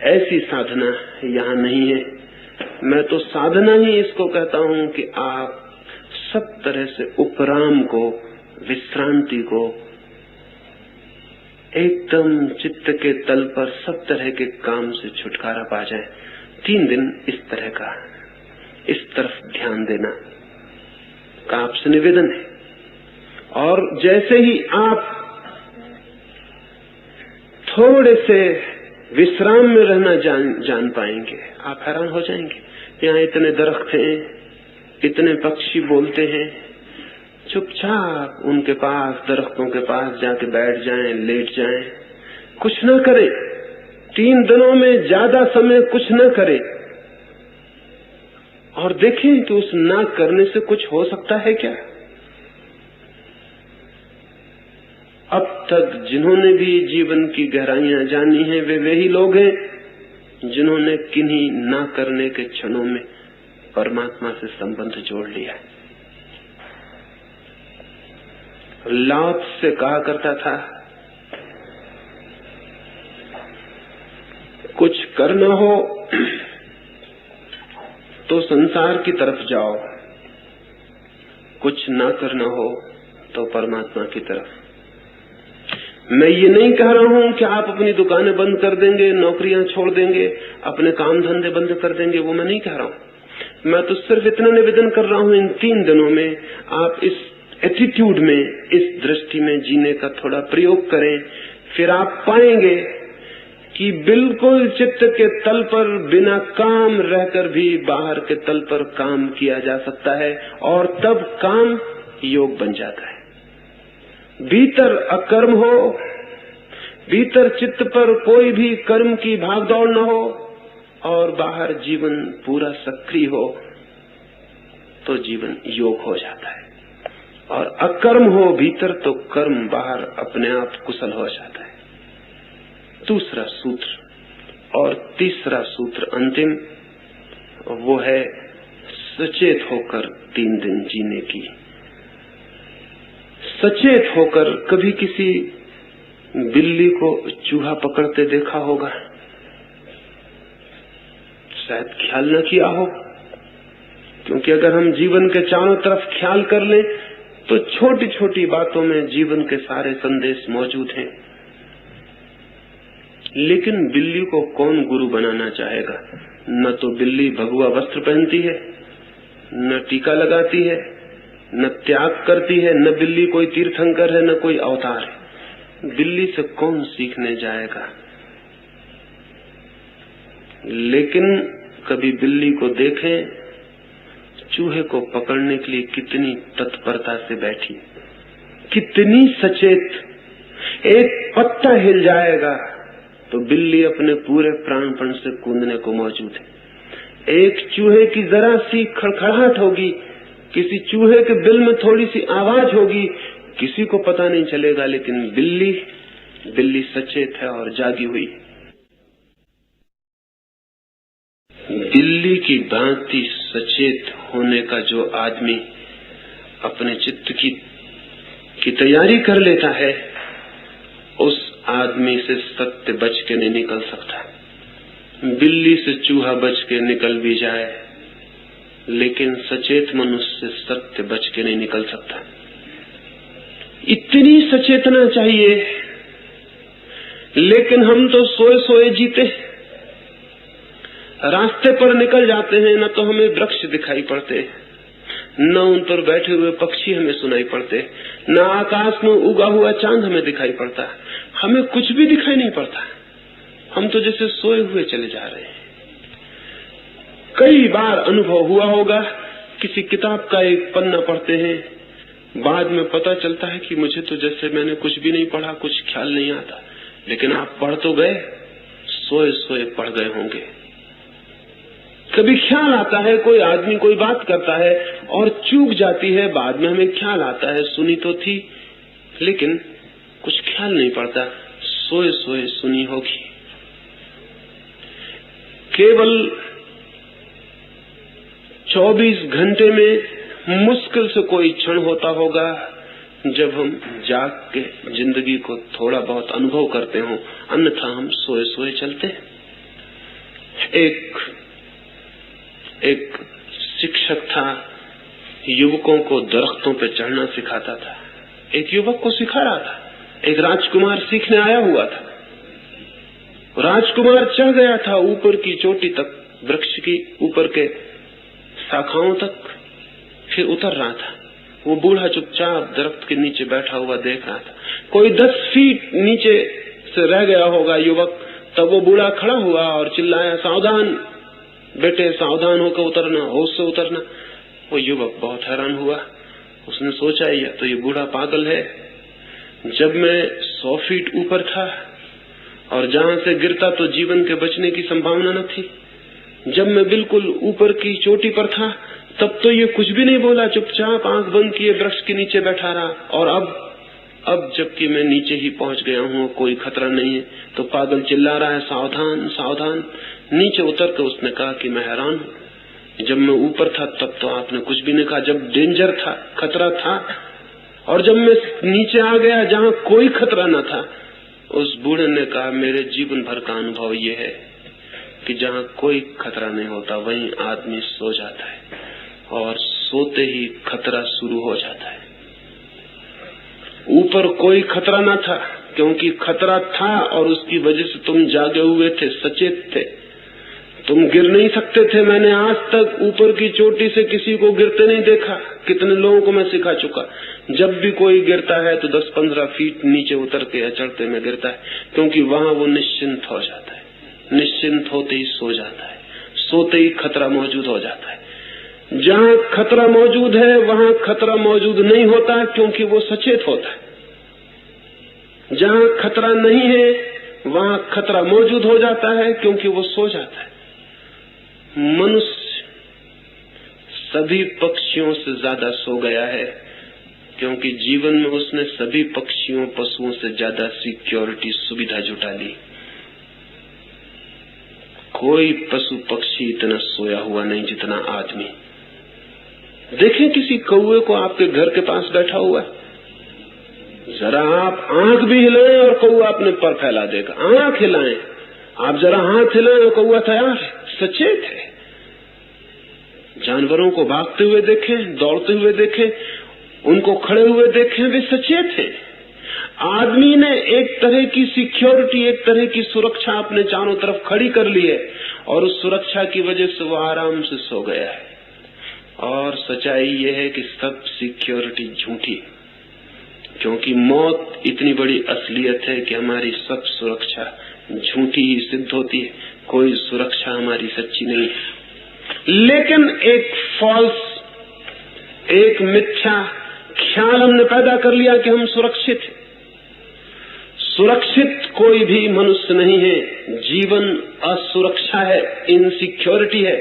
ऐसी साधना यहाँ नहीं है। मैं तो साधना ही इसको कहता हूँ कि आप सब तरह से उपराम को, विश्रांति को, एकदम चित्त के तल पर सब तरह के काम से छुटकारा पा जाए। 3 दिन इस तरह का, इस तरफ ध्यान देना का आपसे निवेदन है। और जैसे ही आप थोड़े से विश्राम में रहना जान पाएंगे, आप हैरान हो जाएंगे। यहाँ इतने दरख्त हैं, इतने पक्षी बोलते हैं, चुपचाप उनके पास, दरख्तों के पास जाके बैठ जाएं, लेट जाएं, कुछ न करें। 3 दिनों में ज्यादा समय कुछ न करें और देखें कि उस ना करने से कुछ हो सकता है क्या। अब तक जिन्होंने भी जीवन की गहराइयां जानी हैं, वे ही लोग हैं जिन्होंने किन्हीं ना करने के क्षणों में परमात्मा से संबंध जोड़ लिया है। लाओ से कहा करता था, कुछ करना हो तो संसार की तरफ जाओ, कुछ ना करना हो तो परमात्मा की तरफ। मैं ये नहीं कह रहा हूं कि आप अपनी दुकानें बंद कर देंगे, नौकरियां छोड़ देंगे, अपने काम धंधे बंद कर देंगे, वो मैं नहीं कह रहा हूं। मैं तो सिर्फ इतना निवेदन कर रहा हूं, इन 3 दिनों में आप इस एटीट्यूड में, इस दृष्टि में जीने का थोड़ा प्रयोग करें। फिर आप पाएंगे कि बिल्कुल चित्त के तल पर बिना काम रहकर भी बाहर के तल पर काम किया जा सकता है, और तब काम योग बन जाता है। भीतर अकर्म हो, भीतर चित्त पर कोई भी कर्म की भागदौड़ न हो, और बाहर जीवन पूरा सक्रिय हो, तो जीवन योग हो जाता है। और अकर्म हो भीतर, तो कर्म बाहर अपने आप कुशल हो जाता है। दूसरा सूत्र और तीसरा सूत्र अंतिम, वो है सचेत होकर 3 दिन जीने की। सचेत होकर, कभी किसी बिल्ली को चूहा पकड़ते देखा होगा, शायद ख्याल न किया हो, क्योंकि अगर हम जीवन के चारों तरफ ख्याल कर लें तो छोटी छोटी बातों में जीवन के सारे संदेश मौजूद हैं। लेकिन बिल्ली को कौन गुरु बनाना चाहेगा? न तो बिल्ली भगवा वस्त्र पहनती है, न टीका लगाती है, न त्याग करती है, न बिल्ली कोई तीर्थंकर है, न कोई अवतार है। बिल्ली से कौन सीखने जाएगा? लेकिन कभी बिल्ली को देखें, चूहे को पकड़ने के लिए कितनी तत्परता से बैठी, कितनी सचेत। एक पत्ता हिल जाएगा तो बिल्ली अपने पूरे प्राणपण से कूदने को मौजूद है। एक चूहे की जरा सी खड़खड़ाहट होगी, किसी चूहे के बिल में थोड़ी सी आवाज होगी, किसी को पता नहीं चलेगा, लेकिन बिल्ली सचेत है और जागी हुई। बिल्ली की भांति सचेत होने का जो आदमी अपने चित्त की तैयारी कर लेता है, उस आदमी से सत्य बच के नहीं निकल सकता। बिल्ली से चूहा बच के निकल भी जाए, लेकिन सचेत मनुष्य से सत्य बच के नहीं निकल सकता। इतनी सचेतना चाहिए, लेकिन हम तो सोए सोए जीते। रास्ते पर निकल जाते हैं, न तो हमें वृक्ष दिखाई पड़ते, न उन पर बैठे हुए पक्षी हमें सुनाई पड़ते, न आकाश में उगा हुआ चांद हमें दिखाई पड़ता। हमें कुछ भी दिखाई नहीं पड़ता। हम तो जैसे सोए हुए चले जा रहे हैं। कई बार अनुभव हुआ होगा, किसी किताब का एक पन्ना पढ़ते हैं, बाद में पता चलता है कि मुझे तो जैसे मैंने कुछ भी नहीं पढ़ा, कुछ ख्याल नहीं आता। लेकिन आप पढ़ तो गए, सोए सोए पढ़ गए होंगे। कभी ख्याल आता है, कोई आदमी कोई बात करता है और चूक जाती है, बाद में हमें ख्याल आता है सुनी तो थी, लेकिन कुछ ख्याल नहीं पड़ता, सोए सोए सुनी होगी। केवल 24 घंटे में मुश्किल से कोई क्षण होता होगा जब हम जाग के जिंदगी को थोड़ा बहुत अनुभव करते हो, अन्यथा हम सोए सोए चलते। एक शिक्षक था, युवकों को दरख्तों पे चढ़ना सिखाता था। एक युवक को सिखा रहा था, एक राजकुमार सीखने आया हुआ था। राजकुमार चढ़ गया था ऊपर की चोटी तक, वृक्ष की ऊपर के शाखाओं तक, फिर उतर रहा था। वो बूढ़ा चुपचाप दरख्त के नीचे बैठा हुआ देख रहा था। कोई 10 फीट नीचे से रह गया होगा युवक, तब वो बूढ़ा खड़ा हुआ और चिल्लाया, सावधान बेटे, सावधान होकर उतरना, होश से उतरना। वो युवक बहुत हैरान हुआ। उसने सोचा, या तो ये बूढ़ा पागल है। जब मैं 100 फीट ऊपर था और जहां से गिरता तो जीवन के बचने की संभावना न थी, जब मैं बिल्कुल ऊपर की चोटी पर था तब तो ये कुछ भी नहीं बोला, चुपचाप आंख बंद किए वृक्ष के नीचे बैठा रहा। और अब जबकि मैं नीचे ही पहुंच गया हूं, कोई खतरा नहीं है, तो पागल चिल्ला रहा है, सावधान सावधान। नीचे उतर कर उसने कहा कि मैं हैरान हूं, जब मैं ऊपर था तब तो आपने कुछ भी नहीं कहा, जब डेंजर था, खतरा था, और जब मैं नीचे आ गया जहां कोई खतरा न था। उस बूढ़े ने कहा, मेरे जीवन भर का अनुभव ये है कि जहां कोई खतरा नहीं होता वहीं आदमी सो जाता है, और सोते ही खतरा शुरू हो जाता है। ऊपर कोई खतरा न था, क्योंकि खतरा था और उसकी वजह से तुम जागे हुए थे, सचेत थे, तुम गिर नहीं सकते थे। मैंने आज तक ऊपर की चोटी से किसी को गिरते नहीं देखा। कितने लोगों को मैं सिखा चुका, जब भी कोई गिरता है तो 10-15 फीट नीचे उतर के या चढ़ते में गिरता है, क्योंकि वहां वो निश्चिंत हो जाता है। निश्चिंत होते ही सो जाता है, सोते ही खतरा मौजूद हो जाता है। जहां खतरा मौजूद है वहां खतरा मौजूद नहीं होता, क्योंकि वो सचेत होता है। जहां खतरा नहीं है वहां खतरा मौजूद हो जाता है, क्योंकि वो सो जाता है। मनुष्य सभी पक्षियों से ज्यादा सो गया है, क्योंकि जीवन में उसने सभी पक्षियों पशुओं से ज्यादा सिक्योरिटी सुविधा जुटा ली। कोई पशु पक्षी इतना सोया हुआ नहीं जितना आदमी। देखें किसी कौवे को आपके घर के पास बैठा हुआ है, जरा आप आंख भी हिलाएं और कौवा अपने पर फैला देगा। आंख हिलाएं, आप जरा हाथ हिलाएं और कौवा तैयार है, सचेत है। जानवरों को भागते हुए देखें, दौड़ते हुए देखें, उनको खड़े हुए देखें, वे सचेत हैं। आदमी ने एक तरह की सिक्योरिटी, एक तरह की सुरक्षा अपने चारों तरफ खड़ी कर ली है, और उस सुरक्षा की वजह से वो आराम से सो गया है। और सच्चाई ये है कि सब सिक्योरिटी झूठी है, क्योंकि मौत इतनी बड़ी असलियत है कि हमारी सब सुरक्षा झूठी ही सिद्ध होती है। कोई सुरक्षा हमारी सच्ची नहीं है। लेकिन एक फॉल्स, एक मिथ्या ख्याल हमने पैदा कर लिया कि हम सुरक्षित हैं। सुरक्षित कोई भी मनुष्य नहीं है। जीवन असुरक्षा है, इनसिक्योरिटी है,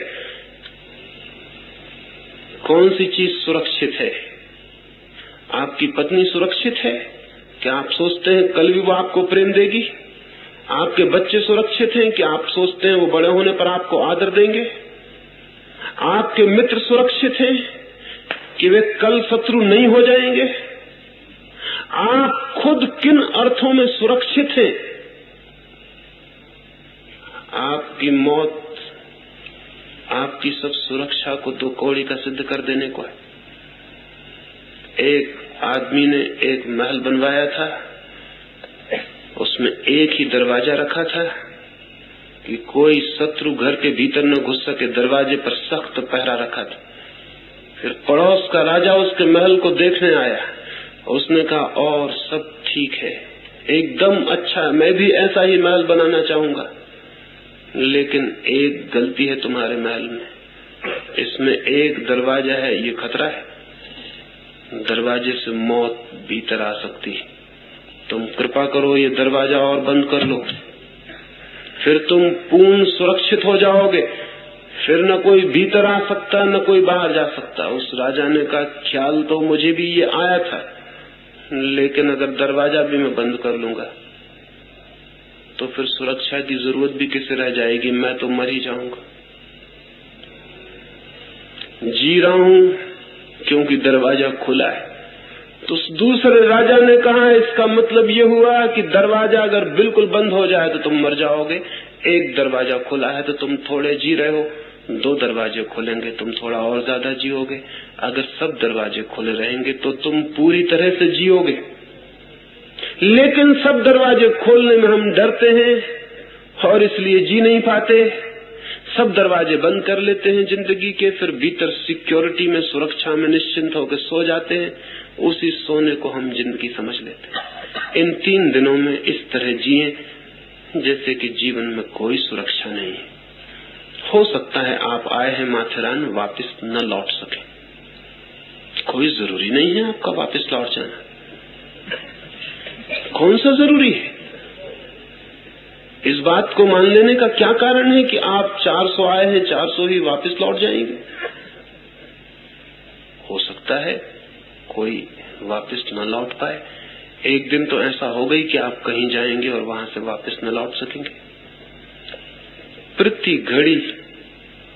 कौन सी चीज सुरक्षित है? आपकी पत्नी सुरक्षित है? क्या आप सोचते हैं कल भी वो आपको प्रेम देगी? आपके बच्चे सुरक्षित हैं कि आप सोचते हैं वो बड़े होने पर आपको आदर देंगे? आपके मित्र सुरक्षित हैं कि वे कल शत्रु नहीं हो जाएंगे? आप खुद किन अर्थों में सुरक्षित हैं? आपकी मौत आपकी सब सुरक्षा को दो कौड़ी का सिद्ध कर देने को है। एक आदमी ने एक महल बनवाया था, उसमें एक ही दरवाजा रखा था कि कोई शत्रु घर के भीतर न घुस सके। दरवाजे पर सख्त पहरा रखा था। फिर पड़ोस का राजा उसके महल को देखने आया। उसने कहा और सब ठीक है, एकदम अच्छा, मैं भी ऐसा ही महल बनाना चाहूंगा, लेकिन एक गलती है तुम्हारे महल में, इसमें एक दरवाजा है, ये खतरा है, दरवाजे से मौत भीतर आ सकती है, तुम कृपा करो ये दरवाजा और बंद कर लो, फिर तुम पूर्ण सुरक्षित हो जाओगे, फिर न कोई भीतर आ सकता न कोई बाहर जा सकता। उस राजा ने कहा ख्याल तो मुझे भी ये आया था, लेकिन अगर दरवाजा भी मैं बंद कर लूंगा तो फिर सुरक्षा की जरूरत भी किसे रह जाएगी, मैं तो मर ही जाऊंगा। जी रहा हूं क्योंकि दरवाजा खुला है। तो उस दूसरे राजा ने कहा इसका मतलब ये हुआ कि दरवाजा अगर बिल्कुल बंद हो जाए तो तुम मर जाओगे, एक दरवाजा खुला है तो तुम थोड़े जी रहे हो, दो दरवाजे खुलेंगे तुम थोड़ा और ज्यादा जियोगे, अगर सब दरवाजे खुले रहेंगे तो तुम पूरी तरह से जियोगे। लेकिन सब दरवाजे खोलने में हम डरते हैं और इसलिए जी नहीं पाते। सब दरवाजे बंद कर लेते हैं जिंदगी के, फिर भीतर सिक्योरिटी में, सुरक्षा में निश्चिंत होकर सो जाते हैं। उसी सोने को हम जिंदगी समझ लेते हैं। इन 3 दिनों में इस तरह जिए जैसे कि जीवन में कोई सुरक्षा नहीं है। हो सकता है आप आए हैं माथेरान, वापस न लौट सके, कोई जरूरी नहीं है आपका वापस लौट जाना। कौन सा जरूरी है? इस बात को मान लेने का क्या कारण है कि आप 400 आए हैं, 400 ही वापस लौट जाएंगे? हो सकता है कोई वापस न लौट पाए। एक दिन तो ऐसा हो गई कि आप कहीं जाएंगे और वहां से वापस न लौट सकेंगे। प्रति घड़ी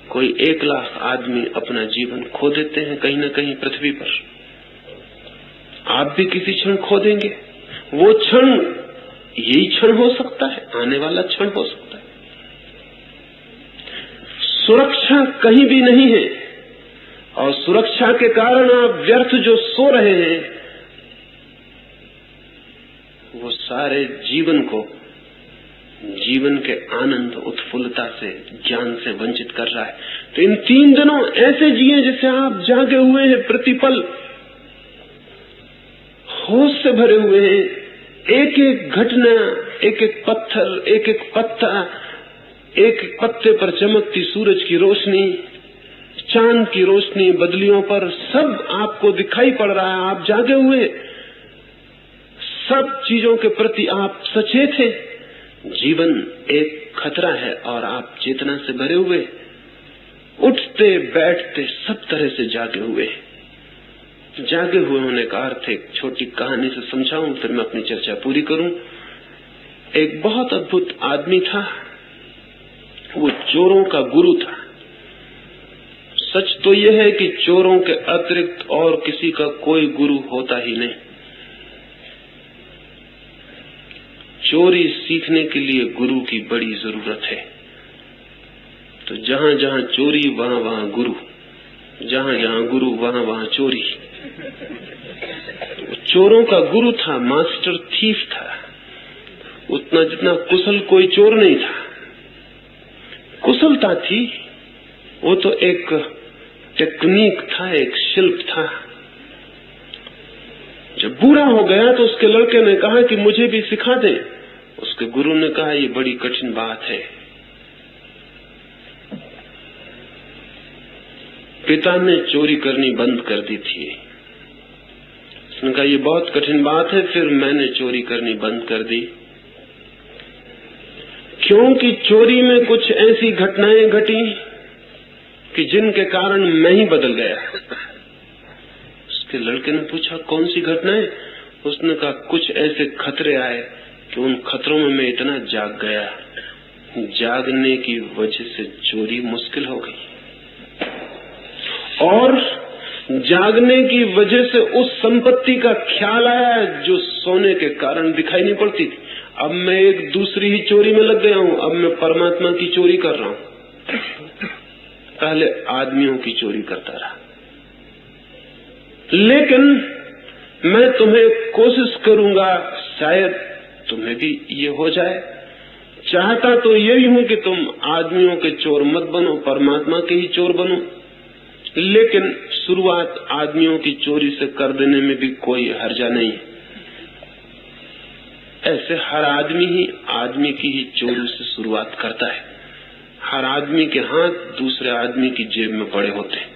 कोई 1 लाख आदमी अपना जीवन खो देते हैं कहीं न कहीं पृथ्वी पर। आप भी किसी क्षण खो देंगे। वो क्षण यही क्षण हो सकता है, आने वाला क्षण हो सकता है। सुरक्षा कहीं भी नहीं है और सुरक्षा के कारण आप व्यर्थ जो सो रहे हैं वो सारे जीवन को, जीवन के आनंद, उत्फुल्लता से, ज्ञान से वंचित कर रहा है। तो इन 3 दिनों ऐसे जिए जैसे आप जागे हुए हैं, प्रतिपल होश से भरे हुए हैं। एक एक घटना, एक एक पत्थर, एक एक पत्ता, एक एक पत्ते पर चमकती सूरज की रोशनी, चांद की रोशनी, बदलियों पर, सब आपको दिखाई पड़ रहा है। आप जागे हुए, सब चीजों के प्रति आप सचेत हैं। जीवन एक खतरा है और आप चेतना से भरे हुए, उठते बैठते सब तरह से जागे हुए। जागे हुए होने का अर्थ एक छोटी कहानी से समझाऊं, फिर मैं अपनी चर्चा पूरी करूं। एक बहुत अद्भुत आदमी था, वो चोरों का गुरु था। सच तो यह है कि चोरों के अतिरिक्त और किसी का कोई गुरु होता ही नहीं। चोरी सीखने के लिए गुरु की बड़ी जरूरत है। तो जहां जहां चोरी वहां वहां गुरु, जहां जहां गुरु वहां वहां चोरी। चोरों का गुरु था, मास्टर थीफ था। उतना जितना कुशल कोई चोर नहीं था। कुशलता थी, वो तो एक टेक्निक था, एक शिल्प था। जब बूढ़ा हो गया तो उसके लड़के ने कहा कि मुझे भी सिखा दे। उसके गुरु ने कहा ये बड़ी कठिन बात है। पिता ने चोरी करनी बंद कर दी थी। उसने कहा ये बहुत कठिन बात है। फिर मैंने चोरी करनी बंद कर दी, क्योंकि चोरी में कुछ ऐसी घटनाएं घटी कि जिनके कारण मैं ही बदल गया। उसके लड़के ने पूछा, कौन सी घटनाएं? उसने कहा, कुछ ऐसे खतरे आए कि उन खतरों में मैं इतना जाग गया, जागने की वजह से चोरी मुश्किल हो गई, और जागने की वजह से उस संपत्ति का ख्याल आया जो सोने के कारण दिखाई नहीं पड़ती थी। अब मैं एक दूसरी ही चोरी में लग गया हूं, अब मैं परमात्मा की चोरी कर रहा हूं। पहले आदमियों की चोरी करता रहा, लेकिन मैं तुम्हें कोशिश करूंगा, शायद तुम्हें भी ये हो जाए। चाहता तो यही हूं कि तुम आदमियों के चोर मत बनो, परमात्मा के ही चोर बनो, लेकिन शुरुआत आदमियों की चोरी से कर देने में भी कोई हर्जा नहीं। ऐसे हर आदमी ही आदमी की ही चोरी से शुरुआत करता है। हर आदमी के हाथ दूसरे आदमी की जेब में पड़े होते हैं।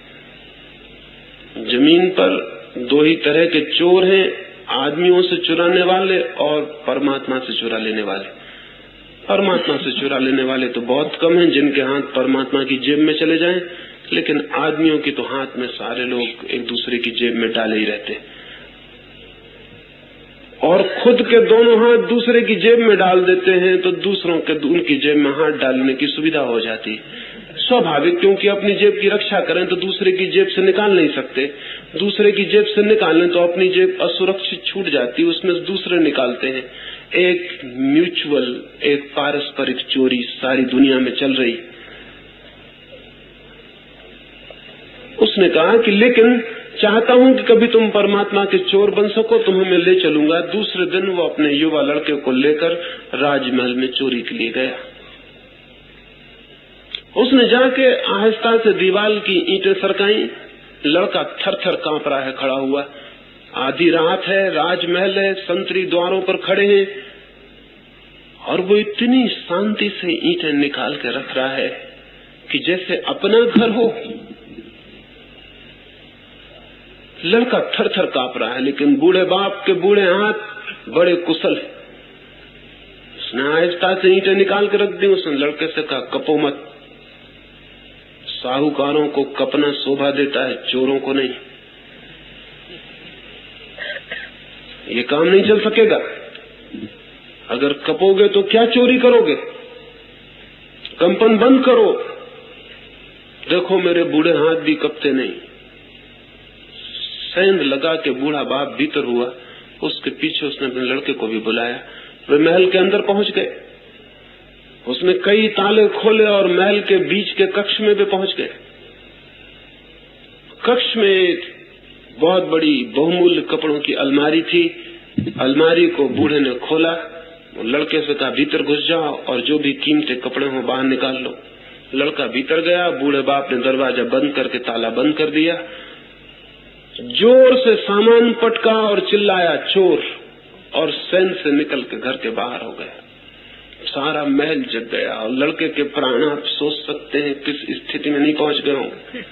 जमीन पर दो ही तरह के चोर हैं, आदमियों से चुराने वाले और परमात्मा से चुरा लेने वाले। परमात्मा से चुरा लेने वाले तो बहुत कम हैं जिनके हाथ परमात्मा की जेब में चले जाएं, लेकिन आदमियों की तो हाथ में सारे लोग एक दूसरे की जेब में डाले ही रहते हैं, और खुद के दोनों हाथ दूसरे की जेब में डाल देते हैं तो दूसरों के उनकी जेब में हाथ डालने की सुविधा हो जाती है। स्वाभाविक, क्योंकि अपनी जेब की रक्षा करें तो दूसरे की जेब से निकाल नहीं सकते, दूसरे की जेब से निकालें तो अपनी जेब असुरक्षित छूट जाती, उसमें दूसरे निकालते हैं। एक म्यूचुअल, एक पारस्परिक चोरी सारी दुनिया में चल रही। उसने कहा कि लेकिन चाहता हूं कि कभी तुम परमात्मा के चोर बन सको, तुम्हें मैं ले चलूंगा। दूसरे दिन वो अपने युवा लड़के को लेकर राजमहल में चोरी के लिए गया। उसने जाके आहिस्ता से दीवार की ईंटें सरकाई। लड़का थर थर कांप रहा है खड़ा हुआ। आधी रात है, राजमहल है, संतरी द्वारों पर खड़े हैं, और वो इतनी शांति से ईंटें निकाल के रख रहा है कि जैसे अपना घर हो। लड़का थर थर कांप रहा है, लेकिन बूढ़े बाप के बूढ़े हाथ बड़े कुशल है। उसने आहिस्ता से ईंटें निकाल के रख दी। उसने लड़के से कहा, कपो मत, साहूकारों को कपना शोभा देता है, चोरों को नहीं। ये काम नहीं चल सकेगा। अगर कपोगे तो क्या चोरी करोगे? कंपन बंद करो। देखो मेरे बूढ़े हाथ भी कपते नहीं। सेंध लगा के बूढ़ा बाप भीतर हुआ। उसके पीछे उसने अपने लड़के को भी बुलाया। वे महल के अंदर पहुंच गए। उसने कई ताले खोले और महल के बीच के कक्ष में भी पहुंच गए। कक्ष में एक बहुत बड़ी बहुमूल्य कपड़ों की अलमारी थी। अलमारी को बूढ़े ने खोला। लड़के से कहा, भीतर घुस जाओ और जो भी कीमती कपड़े हो बाहर निकाल लो। लड़का भीतर गया। बूढ़े बाप ने दरवाजा बंद करके ताला बंद कर दिया। जोर से सामान पटका और चिल्लाया, चोर, और सैन से निकल के घर के बाहर हो गया। सारा महल जग गया और लड़के के प्राण आप सोच सकते हैं किस स्थिति में नहीं पहुंच गए होंगे।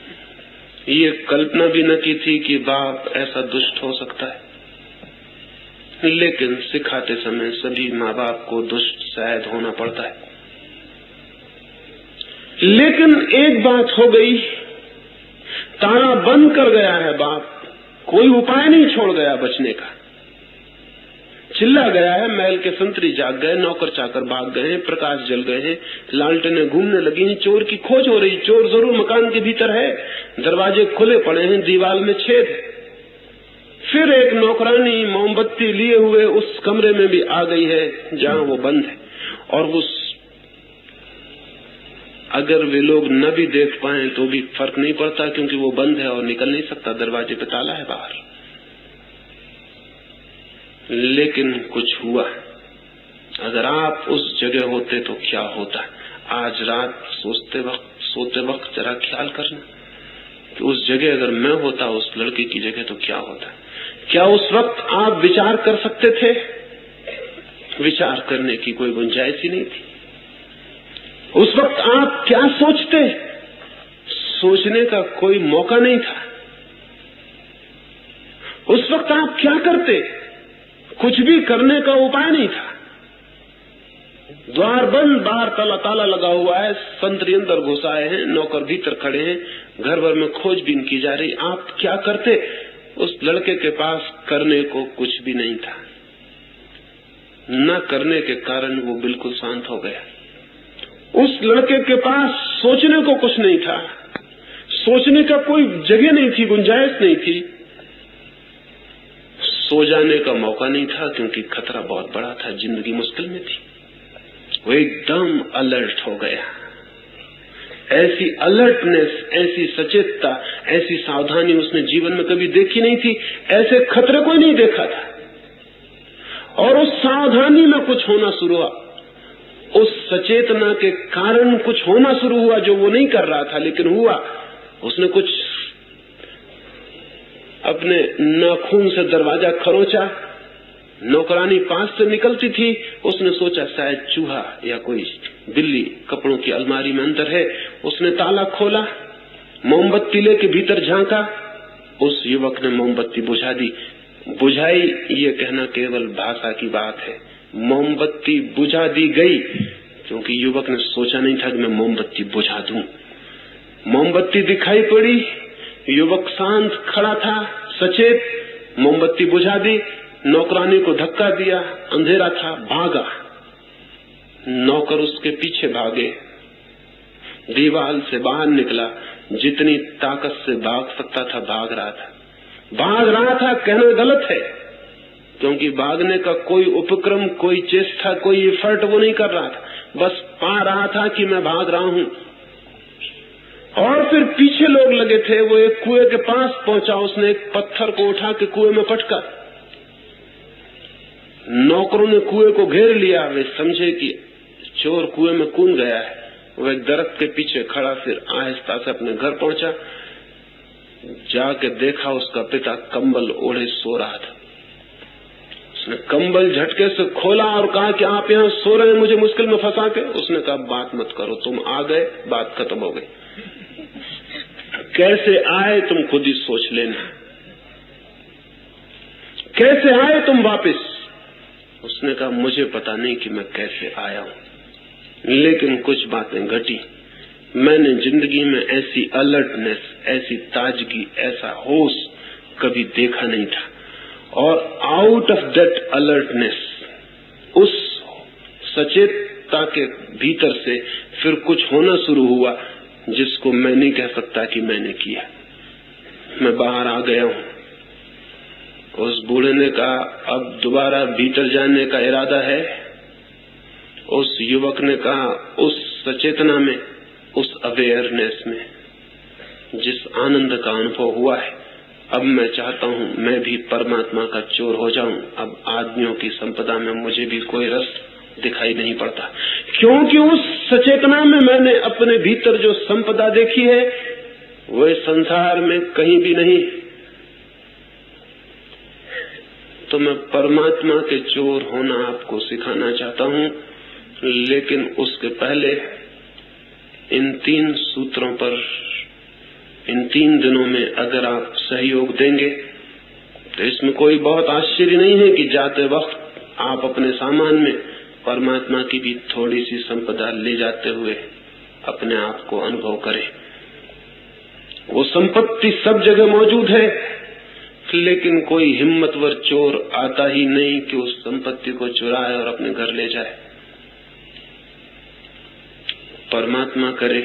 ये कल्पना भी न की थी कि बाप ऐसा दुष्ट हो सकता है, लेकिन सिखाते समय सभी माँ बाप को दुष्ट शायद होना पड़ता है। लेकिन एक बात हो गई, ताला बंद कर गया है बाप, कोई उपाय नहीं छोड़ गया बचने का। चिल्ला गया है, महल के संतरी जाग गए, नौकर चाकर भाग गए हैं, प्रकाश जल गए हैं, लालटेनें घूमने लगी हैं, चोर की खोज हो रही। चोर जरूर मकान के भीतर है, दरवाजे खुले पड़े हैं, दीवार में छेद है। फिर एक नौकरानी मोमबत्ती लिए हुए उस कमरे में भी आ गई है जहां वो बंद है, और वो अगर वे लोग न भी देख पाए तो भी फर्क नहीं पड़ता, क्योंकि वो बंद है और निकल नहीं सकता, दरवाजे पे ताला है बाहर। लेकिन कुछ हुआ। अगर आप उस जगह होते तो क्या होता? आज रात सोते वक्त जरा ख्याल करना कि उस जगह अगर मैं होता, उस लड़के की जगह, तो क्या होता। क्या उस वक्त आप विचार कर सकते थे? विचार करने की कोई गुंजाइश ही नहीं थी। उस वक्त आप क्या सोचते? सोचने का कोई मौका नहीं था। उस वक्त आप क्या करते? कुछ भी करने का उपाय नहीं था। द्वार बंद, बाहर ताला लगा हुआ है, संतरी अंदर घुस आए हैं, नौकर भीतर खड़े हैं, घर भर में खोजबीन की जा रही। आप क्या करते? उस लड़के के पास करने को कुछ भी नहीं था। न करने के कारण वो बिल्कुल शांत हो गया। उस लड़के के पास सोचने को कुछ नहीं था, सोचने का कोई जगह नहीं थी, गुंजाइश नहीं थी, सो जाने का मौका नहीं था, क्योंकि खतरा बहुत बड़ा था, जिंदगी मुश्किल में थी। वो एकदम अलर्ट हो गया। ऐसी अलर्टनेस, ऐसी सचेतता, ऐसी सावधानी उसने जीवन में कभी देखी नहीं थी, ऐसे खतरे को नहीं देखा था। और उस सावधानी में कुछ होना शुरू हुआ, उस सचेतना के कारण कुछ होना शुरू हुआ जो वो नहीं कर रहा था, लेकिन हुआ। उसने कुछ अपने नाखून से दरवाजा खरोचा, नौकरानी पास से निकलती थी। उसने सोचा शायद चूहा या कोई बिल्ली कपड़ों की अलमारी में अंदर है। उसने ताला खोला, मोमबत्ती लेके भीतर झांका। उस युवक ने मोमबत्ती बुझा दी। बुझाई ये कहना केवल भाषा की बात है, मोमबत्ती बुझा दी गई, क्योंकि युवक ने सोचा नहीं था कि मैं मोमबत्ती बुझा दूं। मोमबत्ती दिखाई पड़ी, युवक शांत खड़ा था, सचेत। मोमबत्ती बुझा दी, नौकरानी को धक्का दिया, अंधेरा था, भागा। नौकर उसके पीछे भागे, दीवार से बाहर निकला, जितनी ताकत से भाग सकता था भाग रहा था। भाग रहा था कहना गलत है, क्योंकि भागने का कोई उपक्रम, कोई चेष्टा, कोई एफर्ट वो नहीं कर रहा था, बस पा रहा था कि मैं भाग रहा हूं। और फिर पीछे लोग लगे थे। वो एक कुएं के पास पहुंचा, उसने एक पत्थर को उठा के कुएं में पटका। नौकरों ने कुएं को घेर लिया। वे समझे कि चोर कुएं में कूद गया है। वो एक दरख्त के पीछे खड़ा, फिर आहिस्ता से अपने घर पहुंचा। जाके देखा उसका पिता कंबल ओढ़े सो रहा था। उसने कंबल झटके से खोला और कहा कि आप यहाँ सो रहे हैं मुझे मुश्किल में फंसा के। उसने कहा बात मत करो, तुम आ गए, बात खत्म हो गई। कैसे आए तुम खुद ही सोच लेना, कैसे आए तुम वापस। उसने कहा मुझे पता नहीं कि मैं कैसे आया हूं, लेकिन कुछ बातें घटी। मैंने जिंदगी में ऐसी अलर्टनेस, ऐसी ताजगी, ऐसा होश कभी देखा नहीं था। और आउट ऑफ दैट अलर्टनेस, उस सचेतता के भीतर से फिर कुछ होना शुरू हुआ जिसको मैं नहीं कह सकता कि मैंने किया। मैं बाहर आ गया हूं। उस बूढ़े ने कहा अब दोबारा भीतर जाने का इरादा है। उस युवक ने कहा उस सचेतना में, उस अवेयरनेस में जिस आनंद का अनुभव हुआ है, अब मैं चाहता हूं मैं भी परमात्मा का चोर हो जाऊं। अब आदमियों की संपदा में मुझे भी कोई रस दिखाई नहीं पड़ता, क्योंकि उस सचेतना में मैंने अपने भीतर जो संपदा देखी है वह संसार में कहीं भी नहीं। तो मैं परमात्मा के चोर होना आपको सिखाना चाहता हूं, लेकिन उसके पहले इन 3 सूत्रों पर इन 3 दिनों में अगर आप सहयोग देंगे तो इसमें कोई बहुत आश्चर्य नहीं है कि जाते वक्त आप अपने सामान में परमात्मा की भी थोड़ी सी संपदा ले जाते हुए अपने आप को अनुभव करें। वो संपत्ति सब जगह मौजूद है, लेकिन कोई हिम्मतवर चोर आता ही नहीं कि उस संपत्ति को चुराए और अपने घर ले जाए। परमात्मा करे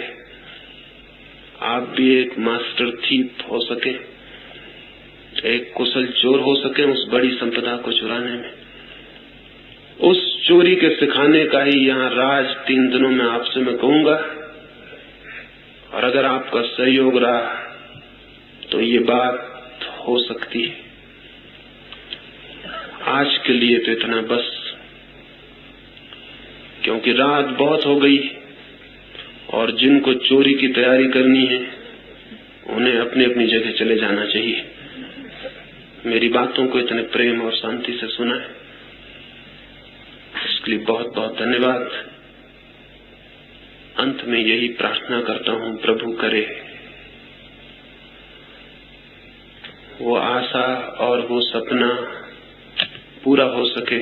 आप भी एक मास्टर थीप हो सके, एक कुशल चोर हो सके उस बड़ी संपदा को चुराने में। उस चोरी के सिखाने का ही यहाँ राज 3 दिनों में आपसे मैं कहूंगा, और अगर आपका सहयोग रहा तो ये बात हो सकती है। आज के लिए तो इतना बस, क्योंकि रात बहुत हो गई और जिनको चोरी की तैयारी करनी है उन्हें अपनी अपनी जगह चले जाना चाहिए। मेरी बातों को इतने प्रेम और शांति से सुना है, इसके लिए बहुत बहुत धन्यवाद। अंत में यही प्रार्थना करता हूं, प्रभु करे वो आशा और वो सपना पूरा हो सके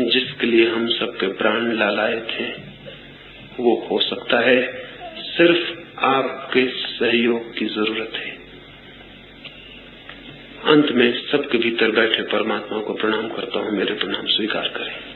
जिसके लिए हम सबके प्राण लालाए थे वो हो सकता है। सिर्फ आपके सहयोग की जरूरत है। अंत में सबके भीतर बैठे परमात्मा को प्रणाम करता हूँ। मेरे प्रणाम स्वीकार करें।